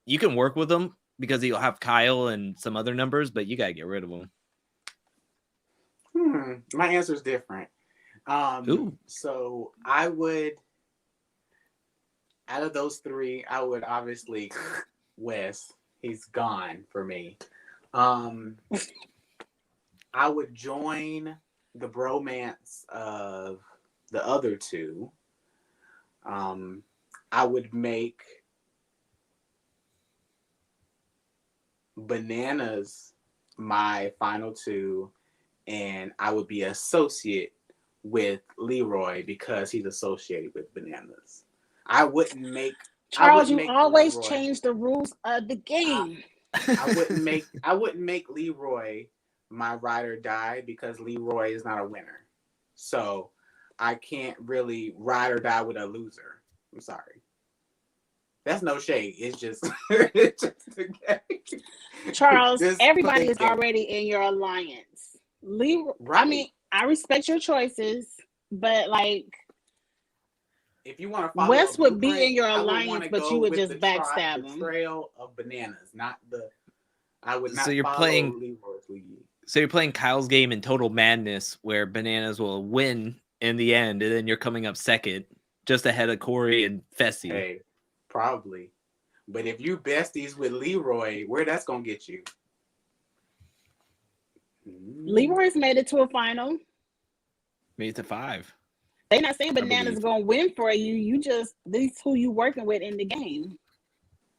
You can work with him because he'll have Kyle and some other numbers, but you got to get rid of him. My answer is different. So I would, out of those 3, I would obviously Wes. He's gone for me. I would join the bromance of the other 2. I would make Bananas my final 2, and I would be associate with Leroy because he's associated with Bananas. I wouldn't make Charles. You always Leroy. Change the rules of the game. I wouldn't make Leroy my ride or die because Leroy is not a winner. So I can't really ride or die with a loser. I'm sorry. That's no shade. It's just, it's just a game. Charles, everybody is already in your alliance. Leroy, right. I mean, I respect your choices, but like, if you want to follow Wes would be in your alliance, but you would just backstab him. Trail of Bananas, not the. I would not. So you're playing. Leroy's league. So you're playing Kyle's game in Total Madness, where Bananas will win in the end, and then you're coming up second, just ahead of Corey and Fessy. Hey. Probably. But if you besties with Leroy, where that's going to get you? Leroy's made it to a final. Made it to 5. They're not saying Bananas going to win for you. You just, this is who you working with in the game.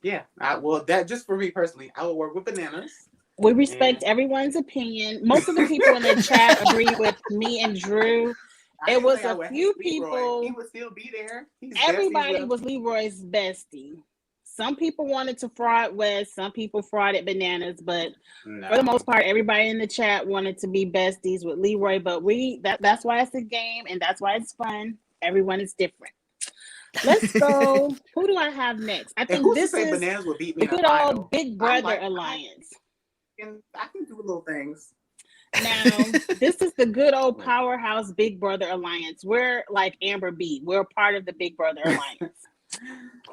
Yeah. Well, that just for me personally, I would work with Bananas. We respect everyone's opinion. Most of the people in the chat agree with me and Drew. It was a few people. He would still be there. Everybody was Leroy's bestie. Some people wanted to fraud Wes. Some people frauded Bananas. But for the most part, everybody in the chat wanted to be besties with Leroy. But that's why it's a game and that's why it's fun. Everyone is different. Let's go. Who do I have next? I think this is Bananas would beat me the good old Big Brother alliance. I can do little things. Now, this is the good old powerhouse Big Brother alliance. We're like Amber B. We're part of the Big Brother alliance.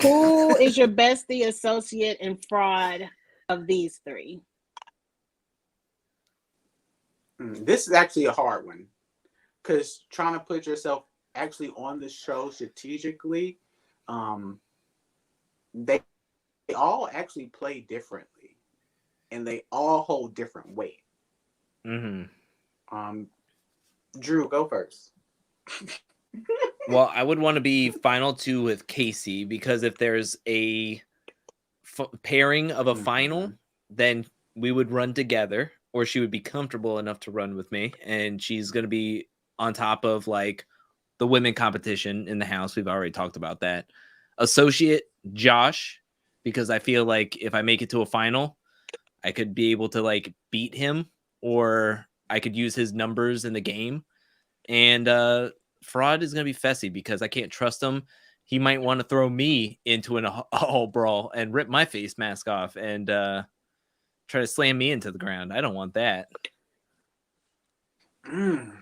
Who is your bestie, associate, and fraud of these 3? This is actually a hard one because trying to put yourself actually on the show strategically, they all actually play differently, and they all hold different weight. Drew, go first. Well, I would want to be final two with Casey, because if there's a pairing of a final, then we would run together, or she would be comfortable enough to run with me, and she's going to be on top of like the women competition in the house. We've already talked about that. Associate Josh, because I feel like if I make it to a final, I could be able to like beat him, or I could use his numbers in the game. And fraud is going to be Fessy, because I can't trust him. He might want to throw me into a hall brawl and rip my face mask off and try to slam me into the ground. I don't want that. I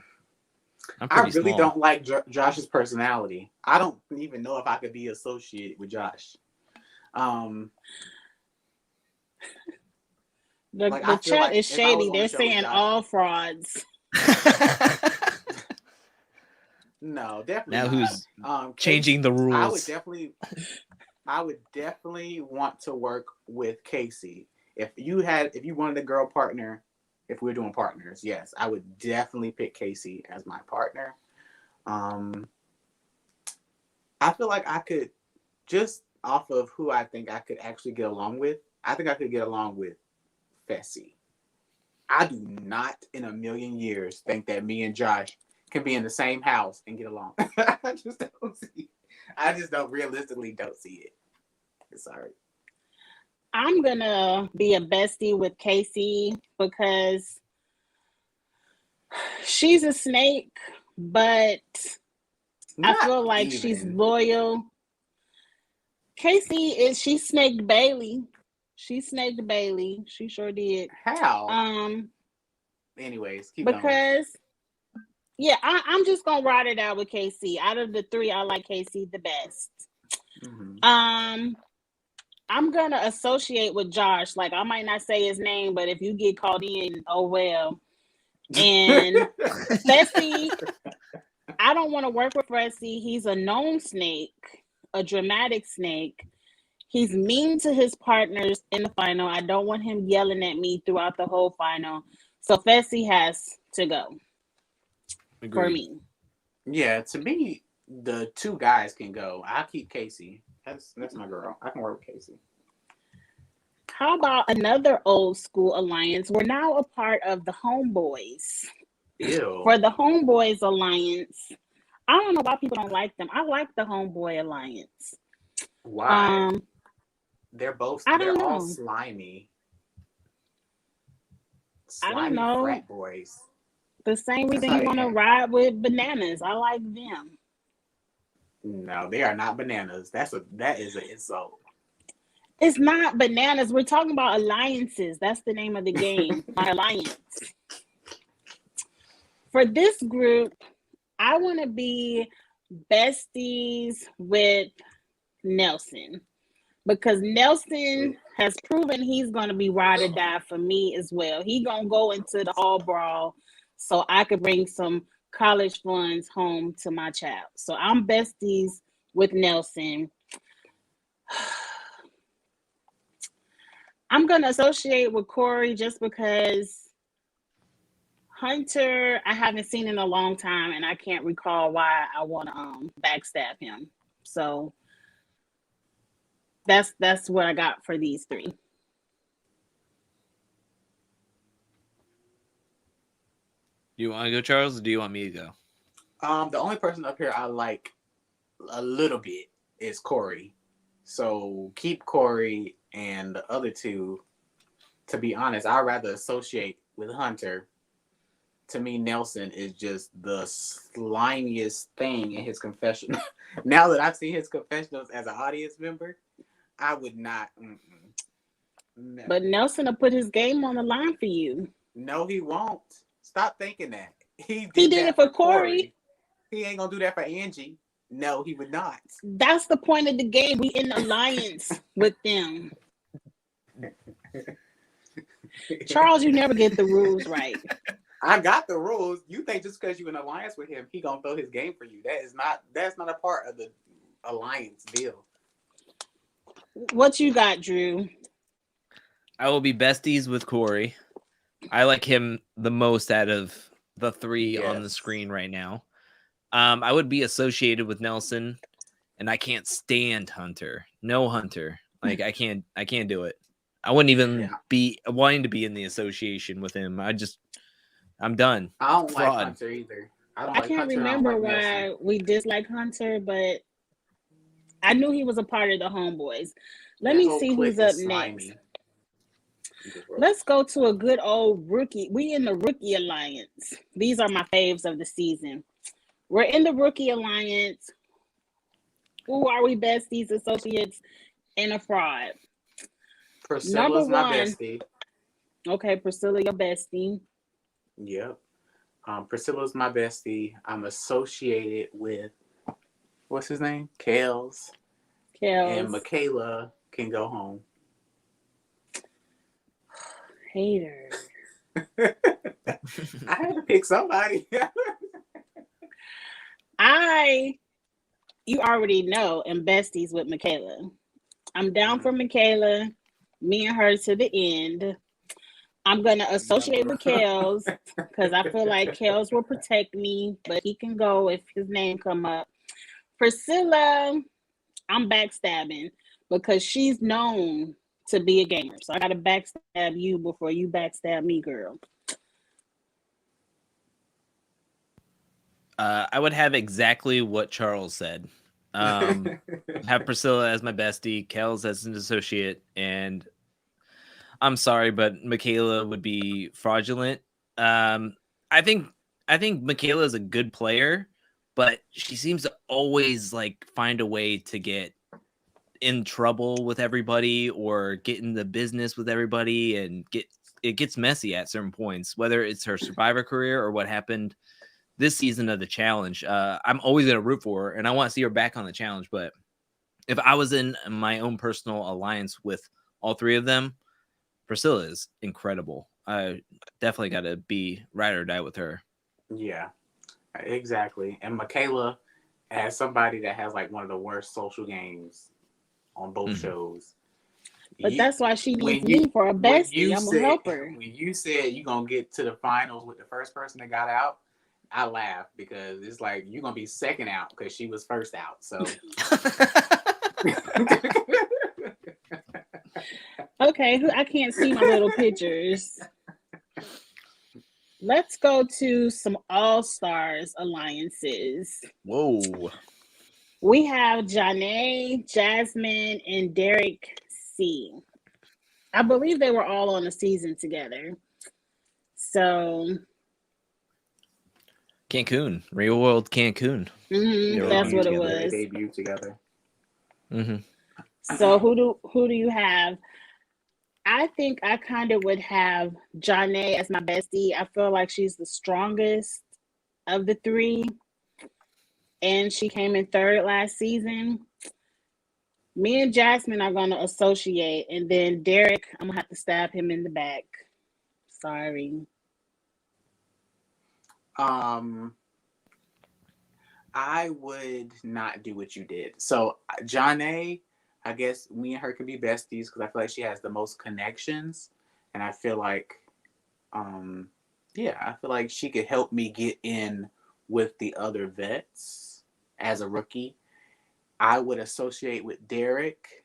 really don't like Josh's personality. I don't even know if I could be associated with Josh. The chat is shady. They're saying all frauds. No, definitely now not. Who's changing the rules? I would definitely want to work with Casey. If you wanted a girl partner, if we were doing partners, yes, I would definitely pick Casey as my partner. I feel like I could, just off of who I think I could actually get along with, I think I could get along with Fessy. I do not in a million years think that me and Josh can be in the same house and get along. I just don't realistically don't see it. Sorry. I'm gonna be a bestie with Casey because she's a snake, but I feel like she's loyal. Casey she snaked Bailey. She snaked Bailey. She sure did. How? Anyways, keep because going. Yeah, I'm just gonna ride it out with Casey. Out of the three, I like Casey the best. I'm gonna associate with Josh. Like, I might not say his name, but if you get called in, oh well. And Fessy, I don't want to work with Fessy. He's a known snake, a dramatic snake. He's mean to his partners in the final. I don't want him yelling at me throughout the whole final. So Fessy has to go. Agreed. For me. Yeah, to me, the two guys can go. I'll keep Casey. That's my girl. I can work with Casey. How about another old school alliance? We're now a part of the Homeboys. Ew. For the Homeboys alliance, I don't know why people don't like them. I like the Homeboy alliance. Why? They're all slimy. I don't know. Frat boys. The same reason you want to ride with bananas. I like them. No, they are not bananas. That is an insult. It's not bananas. We're talking about alliances. That's the name of the game. My alliance. For this group, I want to be besties with Nelson, because Nelson has proven he's going to be ride or die for me as well. He going to go into the hall brawl so I could bring some college funds home to my child. So I'm besties with Nelson. I'm going to associate with Corey just because Hunter, I haven't seen in a long time, and I can't recall why I want to backstab him. So that's what I got for these three. Do you want to go, Charles, or do you want me to go? The only person up here I like a little bit is Corey. So keep Corey, and the other two, to be honest, I'd rather associate with Hunter. To me, Nelson is just the slimiest thing in his confessional. Now that I've seen his confessionals as an audience member, I would not. No. But Nelson will put his game on the line for you. No, he won't. Stop thinking that. He did it for Corey. He ain't gonna do that for Angie. No, he would not. That's the point of the game. We in alliance with them. Charles, you never get the rules right. I got the rules. You think just because you're in alliance with him, he gonna throw his game for you? That's not a part of the alliance deal. What you got, Drew? I will be besties with Corey. I like him the most out of the three on the screen right now. I would be associated with Nelson, and I can't stand Hunter. No Hunter. Like I can't do it. I wouldn't even be wanting to be in the association with him. I'm done. I don't Fraud. like Hunter either. I can't remember why we dislike Hunter, but I knew he was a part of the homeboys. Let me see who's up next. Let's go to a good old rookie. We in the rookie alliance. These are my faves of the season. We're in the rookie alliance. Who are we? Besties, associates, and a fraud. Priscilla's my bestie. Okay, Priscilla, your bestie. Yep. Priscilla's my bestie. I'm associated with, what's his name? Kels. And Michaela can go home. Hater. I had to pick somebody. You already know, am besties with Michaela. I'm down for Michaela. Me and her to the end. I'm going to associate with Kels because I feel like Kels will protect me, but he can go if his name come up. Priscilla, I'm backstabbing because she's known to be a gamer. So I got to backstab you before you backstab me, girl. I would have exactly what Charles said. Have Priscilla as my bestie, Kels as an associate, and I'm sorry, but Michaela would be fraudulent. I think Michaela is a good player, but she seems to always like find a way to get in trouble with everybody or get in the business with everybody, and it gets messy at certain points, whether it's her Survivor career or what happened this season of the challenge. I'm always going to root for her, and I want to see her back on the challenge. But if I was in my own personal alliance with all three of them, Priscilla is incredible. I definitely got to be ride or die with her. Yeah, exactly. And Michaela, as somebody that has like one of the worst social games on both shows. But that's why she needs me for a bestie. I'm going to help her. When you said you're going to get to the finals with the first person that got out, I laughed because it's like you're going to be second out because she was first out. So. Okay, I can't see my little pictures. Let's go to some All-Stars alliances. Whoa. We have Janae, Jasmine, and Derek C. I believe they were all on a season together. So... Cancun. Real World Cancun. Mm-hmm, that's what it was. They debuted together. Mm-hmm. So who do you have? I think I kind of would have Janae as my bestie. I feel like she's the strongest of the three. And she came in third last season. Me and Jasmine are going to associate. And then Derek, I'm going to have to stab him in the back. Sorry. I would not do what you did. So Janae, I guess me and her could be besties because I feel like she has the most connections. And I feel like, I feel like she could help me get in with the other vets as a rookie. I would associate with Derek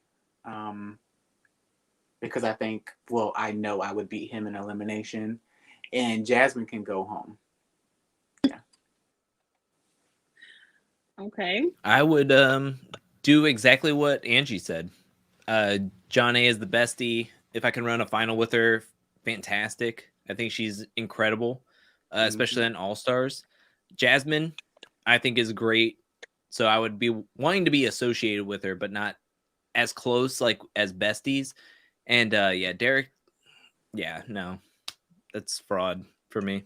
because I think, I know I would beat him in elimination. And Jasmine can go home. Yeah. Okay. I would do exactly what Angie said. Janae is the bestie. If I can run a final with her, fantastic. I think she's incredible, especially in All-Stars. Jasmine, I think, is great. So I would be wanting to be associated with her, but not as close, like as besties. And Derek, no, that's fraud for me.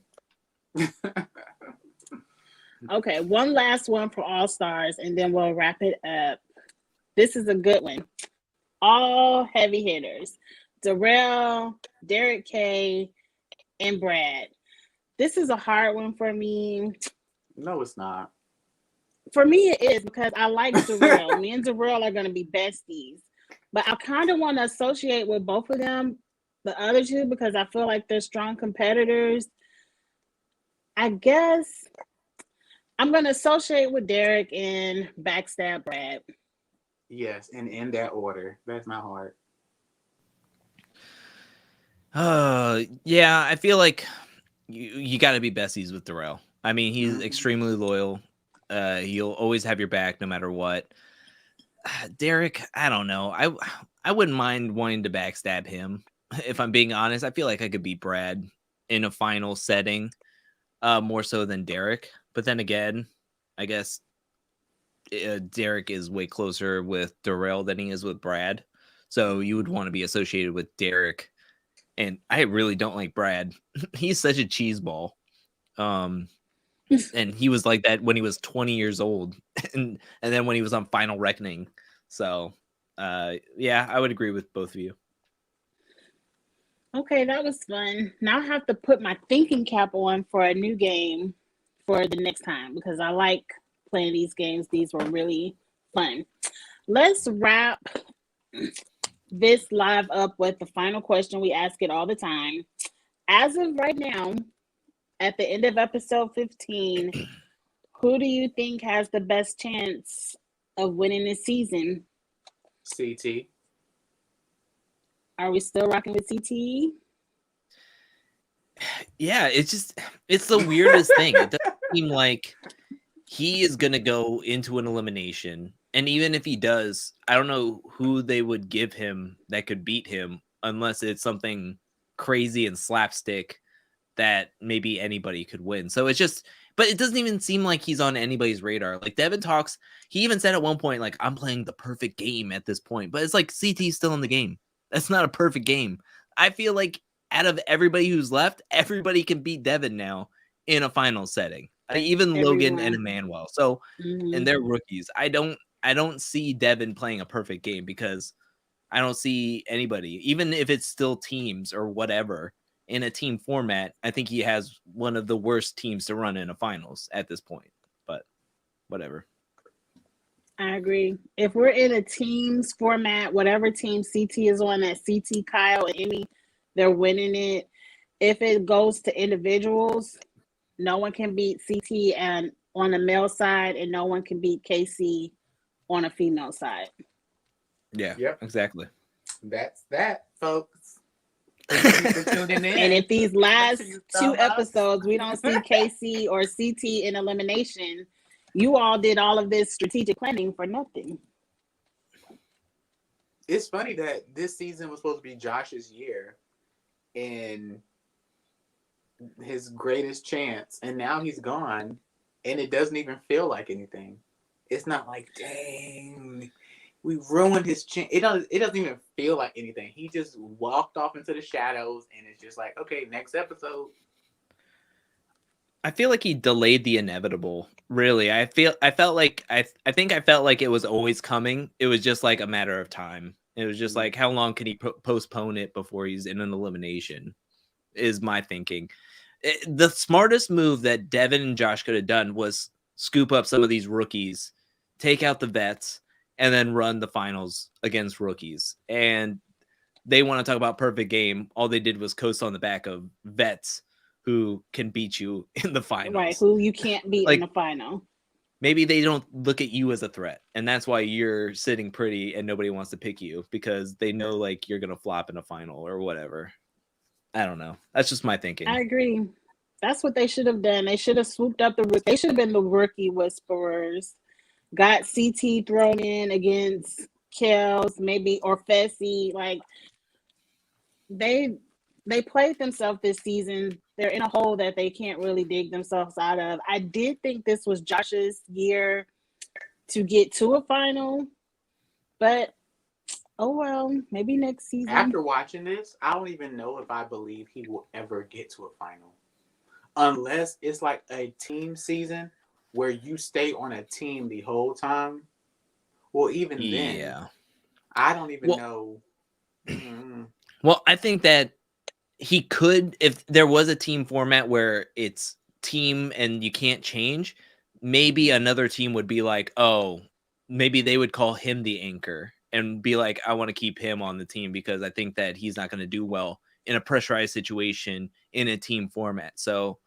Okay, one last one for All-Stars, and then we'll wrap it up. This is a good one. All heavy hitters. Darrell, Derek K, and Brad. This is a hard one for me. No, it's not. For me, it is because I like Darrell. Me and Darrell are going to be besties. But I kind of want to associate with both of them, the other two, because I feel like they're strong competitors. I guess I'm going to associate with Derek and backstab Brad. Yes, and in that order. That's not hard. Yeah, I feel like you got to be besties with Darrell. I mean, he's extremely loyal. He'll always have your back no matter what. Derek, I don't know. I wouldn't mind wanting to backstab him. If I'm being honest, I feel like I could beat Brad in a final setting, more so than Derek. But then again, I guess Derek is way closer with Darrell than he is with Brad. So you would want to be associated with Derek. And I really don't like Brad. He's such a cheeseball. And he was like that when he was 20 years old. And then when he was on Final Reckoning. So, yeah, I would agree with both of you. Okay, that was fun. Now I have to put my thinking cap on for a new game for the next time because I like playing these games. These were really fun. Let's wrap this live up with the final question. We ask it all the time. As of right now, at the end of episode 15, who do you think has the best chance of winning this season? CT. Are we still rocking with CT? Yeah, it's the weirdest thing. It doesn't seem like he is going to go into an elimination. And even if he does, I don't know who they would give him that could beat him unless it's something crazy and slapstick that maybe anybody could win. So it's just, but it doesn't even seem like he's on anybody's radar. Like Devin talks, he even said at one point, like, I'm playing the perfect game at this point, but it's like CT's still in the game. That's not a perfect game. I feel like out of everybody who's left, everybody can beat Devin now in a final setting. Even Logan and Emmanuel. So, and they're rookies. I don't see Devin playing a perfect game because I don't see anybody, even if it's still teams or whatever, in a team format. I think he has one of the worst teams to run in a finals at this point, but whatever. I agree. If we're in a teams format, whatever team CT is on, that CT, Kyle, and Emmy, they're winning it. If it goes to individuals, no one can beat CT and on the male side, and no one can beat KC on a female side. Yeah, yep, exactly. That's that, folks. Thank you for tuning in. And if these last two episodes we don't see KC or CT in elimination, you all did all of this strategic planning for nothing. It's funny that this season was supposed to be Josh's year and his greatest chance, and now he's gone, and it doesn't even feel like anything. It's not like, dang, we ruined his chance. It doesn't even feel like anything. He just walked off into the shadows, and it's just like, okay, next episode. I feel like he delayed the inevitable. Really, I think I felt like it was always coming. It was just like a matter of time. It was just like, how long can he postpone it before he's in an elimination? Is my thinking. The smartest move that Devin and Josh could have done was scoop up some of these rookies, take out the vets, and then run the finals against rookies. And they want to talk about perfect game. All they did was coast on the back of vets who can beat you in the finals. Right, who you can't beat in the final. Maybe they don't look at you as a threat, and that's why you're sitting pretty and nobody wants to pick you, because they know like you're going to flop in a final or whatever. I don't know. That's just my thinking. I agree. That's what they should have done. They should have swooped up they should have been the rookie whisperers. Got CT thrown in against Kels, maybe, or Fessy. Like, they played themselves this season. They're in a hole that they can't really dig themselves out of. I did think this was Josh's year to get to a final, but oh well, maybe next season. After watching this, I don't even know if I believe he will ever get to a final. Unless it's like a team season where you stay on a team the whole time. Well, even then, I don't even know. Well, I think that he could, if there was a team format where it's team and you can't change, maybe another team would be like, oh, maybe they would call him the anchor and be like, I want to keep him on the team because I think that he's not going to do well in a pressurized situation in a team format. So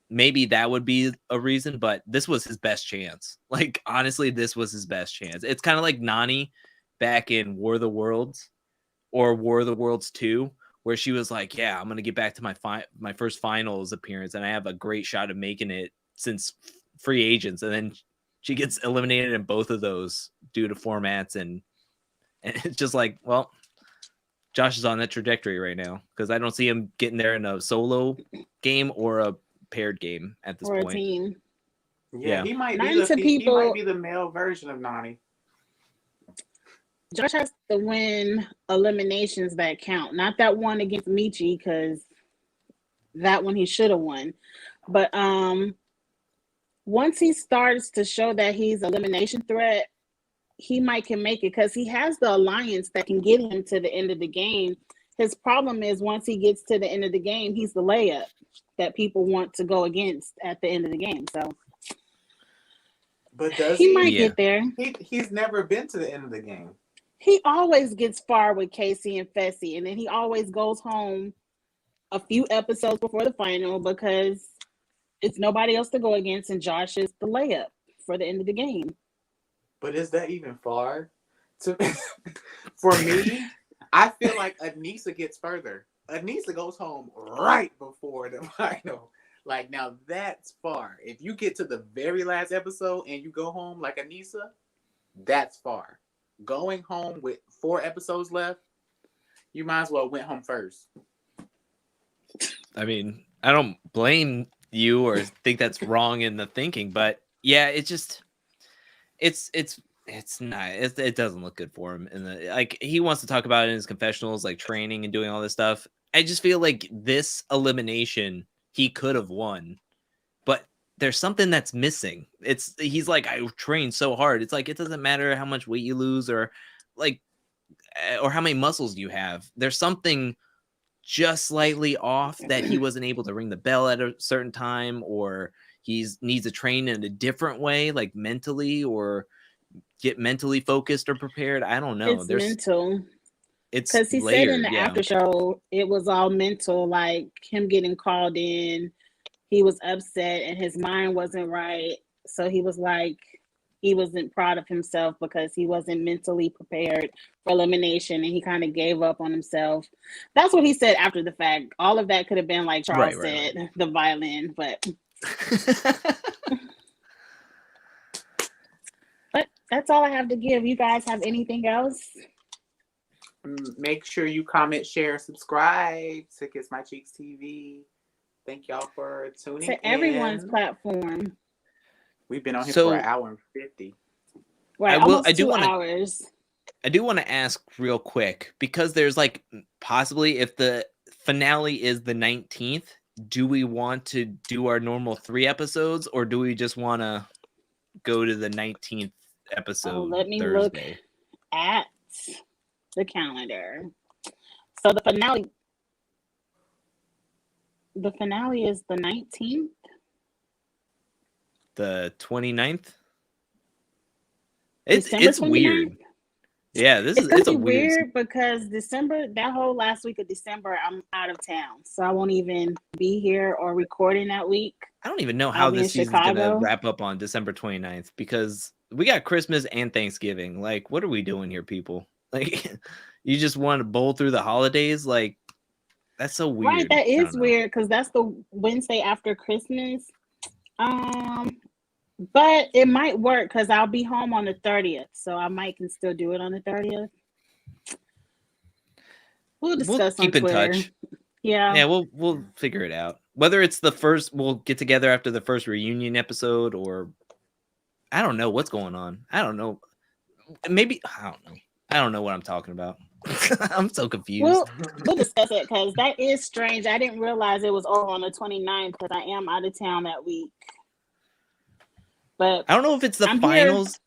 maybe that would be a reason, but this was his best chance. Like, honestly, this was his best chance. It's kind of like Nani back in War of the Worlds or War of the Worlds 2, where she was like, yeah, I'm going to get back to my first finals appearance, and I have a great shot of making it since free agents. And then she gets eliminated in both of those due to formats. And it's just like, well, Josh is on that trajectory right now because I don't see him getting there in a solo game or a paired game at this or point. A team. Yeah, he might be the male version of Nani. Josh has to win eliminations that count, not that one against Michi, because that one he should have won. But once he starts to show that he's an elimination threat, he might can make it because he has the alliance that can get him to the end of the game. His problem is once he gets to the end of the game, he's the layup that people want to go against at the end of the game. So, but does he might get there. He's never been to the end of the game. He always gets far with Casey and Fessy, and then he always goes home a few episodes before the final because it's nobody else to go against, and Josh is the layup for the end of the game. But is that even far? For me, I feel like Anissa gets further. Anissa goes home right before the final. Like, now that's far. If you get to the very last episode and you go home like Anissa, that's far. Going home with 4 episodes left, you might as well went home first. I mean, I don't blame you or think that's wrong in the thinking, but yeah, it just it's not, it doesn't look good for him. And like, he wants to talk about it in his confessionals, like training and doing all this stuff. I just feel like this elimination he could have won, but there's something that's missing. He's like, I trained so hard. It's like, it doesn't matter how much weight you lose or like, or how many muscles you have. There's something just slightly off that he wasn't able to ring the bell at a certain time, or needs to train in a different way, like mentally, or get mentally focused or prepared. I don't know. It's mental. It's because he layered, said in the after show it was all mental, like him getting called in. He was upset and his mind wasn't right. So he was like, he wasn't proud of himself because he wasn't mentally prepared for elimination, and he kind of gave up on himself. That's what he said after the fact. All of that could have been like Charles said, the violin, but but that's all I have to give. You guys have anything else? Make sure you comment, share, subscribe to Kiss My Cheeks TV. Thank y'all for tuning in. To everyone's platform. We've been on here for 1 hour and 50. Right, almost 2 hours. I do want to ask real quick, because there's like possibly, if the finale is the 19th, do we want to do our normal 3 episodes, or do we just want to go to the 19th episode? Let me Thursday? Look at the calendar. So the finale is the 19th. The 29th. It's weird. Yeah, it's a weird because December, that whole last week of December, I'm out of town, so I won't even be here or recording that week. I don't even know how this season's gonna wrap up on December 29th, because we got Christmas and Thanksgiving. Like, what are we doing here, people? Like, you just want to bowl through the holidays? Like, that's so weird. Right, that is weird because that's the Wednesday after Christmas. But it might work because I'll be home on the 30th, so I can still do it on the 30th. We'll discuss on Twitter. Keep in touch. Yeah, we'll figure it out. Whether it's the first, we'll get together after the first reunion episode, or I don't know what's going on. I don't know. Maybe I don't know. I don't know what I'm talking about. I'm so confused. We'll discuss it because that is strange. I didn't realize it was over on the 29th because I am out of town that week. But I don't know if it's the finals.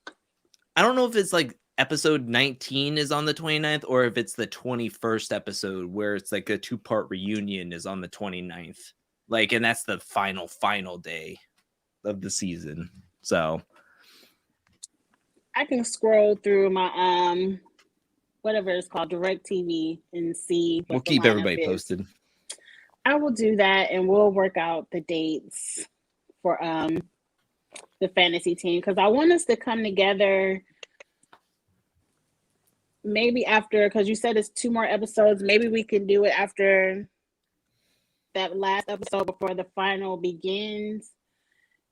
I don't know if it's like episode 19 is on the 29th, or if it's the 21st episode where it's like a 2-part reunion is on the 29th. Like, and that's the final day of the season. So I can scroll through my whatever it's called, DirecTV, and see what we'll the keep lineup everybody is. posted. I will do that, and we'll work out the dates for the fantasy team, because I want us to come together maybe after, because you said it's 2 more episodes. Maybe we can do it after that last episode before the final begins,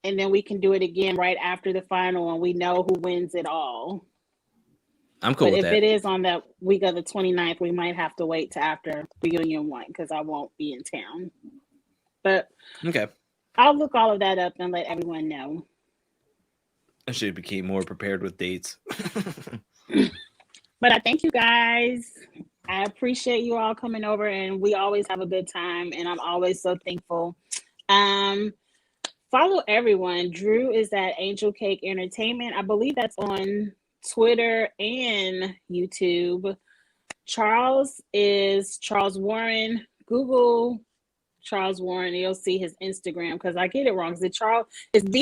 and then we can do it again right after the final, and we know who wins it all. I'm cool with if that. It is on that week of the 29th, we might have to wait to after reunion 1, because I won't be in town. But okay, I'll look all of that up and let everyone know. I should have became more prepared with dates. But I thank you guys. I appreciate you all coming over, and we always have a good time, and I'm always so thankful. Follow everyone. Drew is at Angel Cake Entertainment. I believe that's on Twitter and YouTube. Charles is Charles Warren. Google Charles Warren, and you'll see his Instagram, because I get it wrong. It's the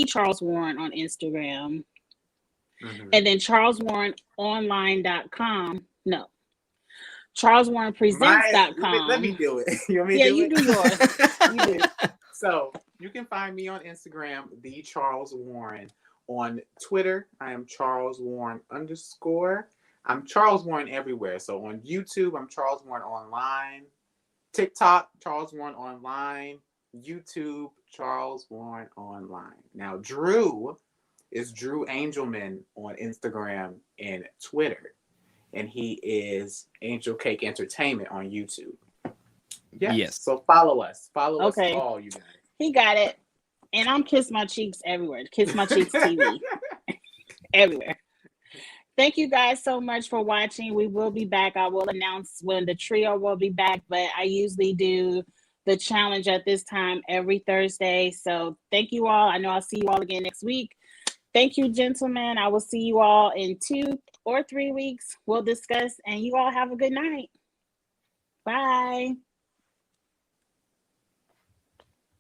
Charles Warren on Instagram. Mm-hmm. And then CharlesWarrenOnline.com. No. CharlesWarrenPresents.com. Let me do it. You want me to do you it? do yours. You do. So you can find me on Instagram, the Charles Warren. On Twitter, I am Charles Warren _. I'm Charles Warren everywhere. So on YouTube, I'm Charles Warren Online. TikTok, Charles Warren Online. YouTube, Charles Warren Online. Now, Drew is Drew Angelman on Instagram and Twitter. And he is Angel Cake Entertainment on YouTube. Yes. So follow us. Follow us all, you guys. He got it. And I'm Kiss My Cheeks everywhere. Kiss My Cheeks TV. Everywhere. Thank you guys so much for watching. We will be back. I will announce when the trio will be back, but I usually do the challenge at this time every Thursday. So thank you all. I know I'll see you all again next week. Thank you, gentlemen. I will see you all in 2 or 3 weeks. We'll discuss, and you all have a good night. Bye.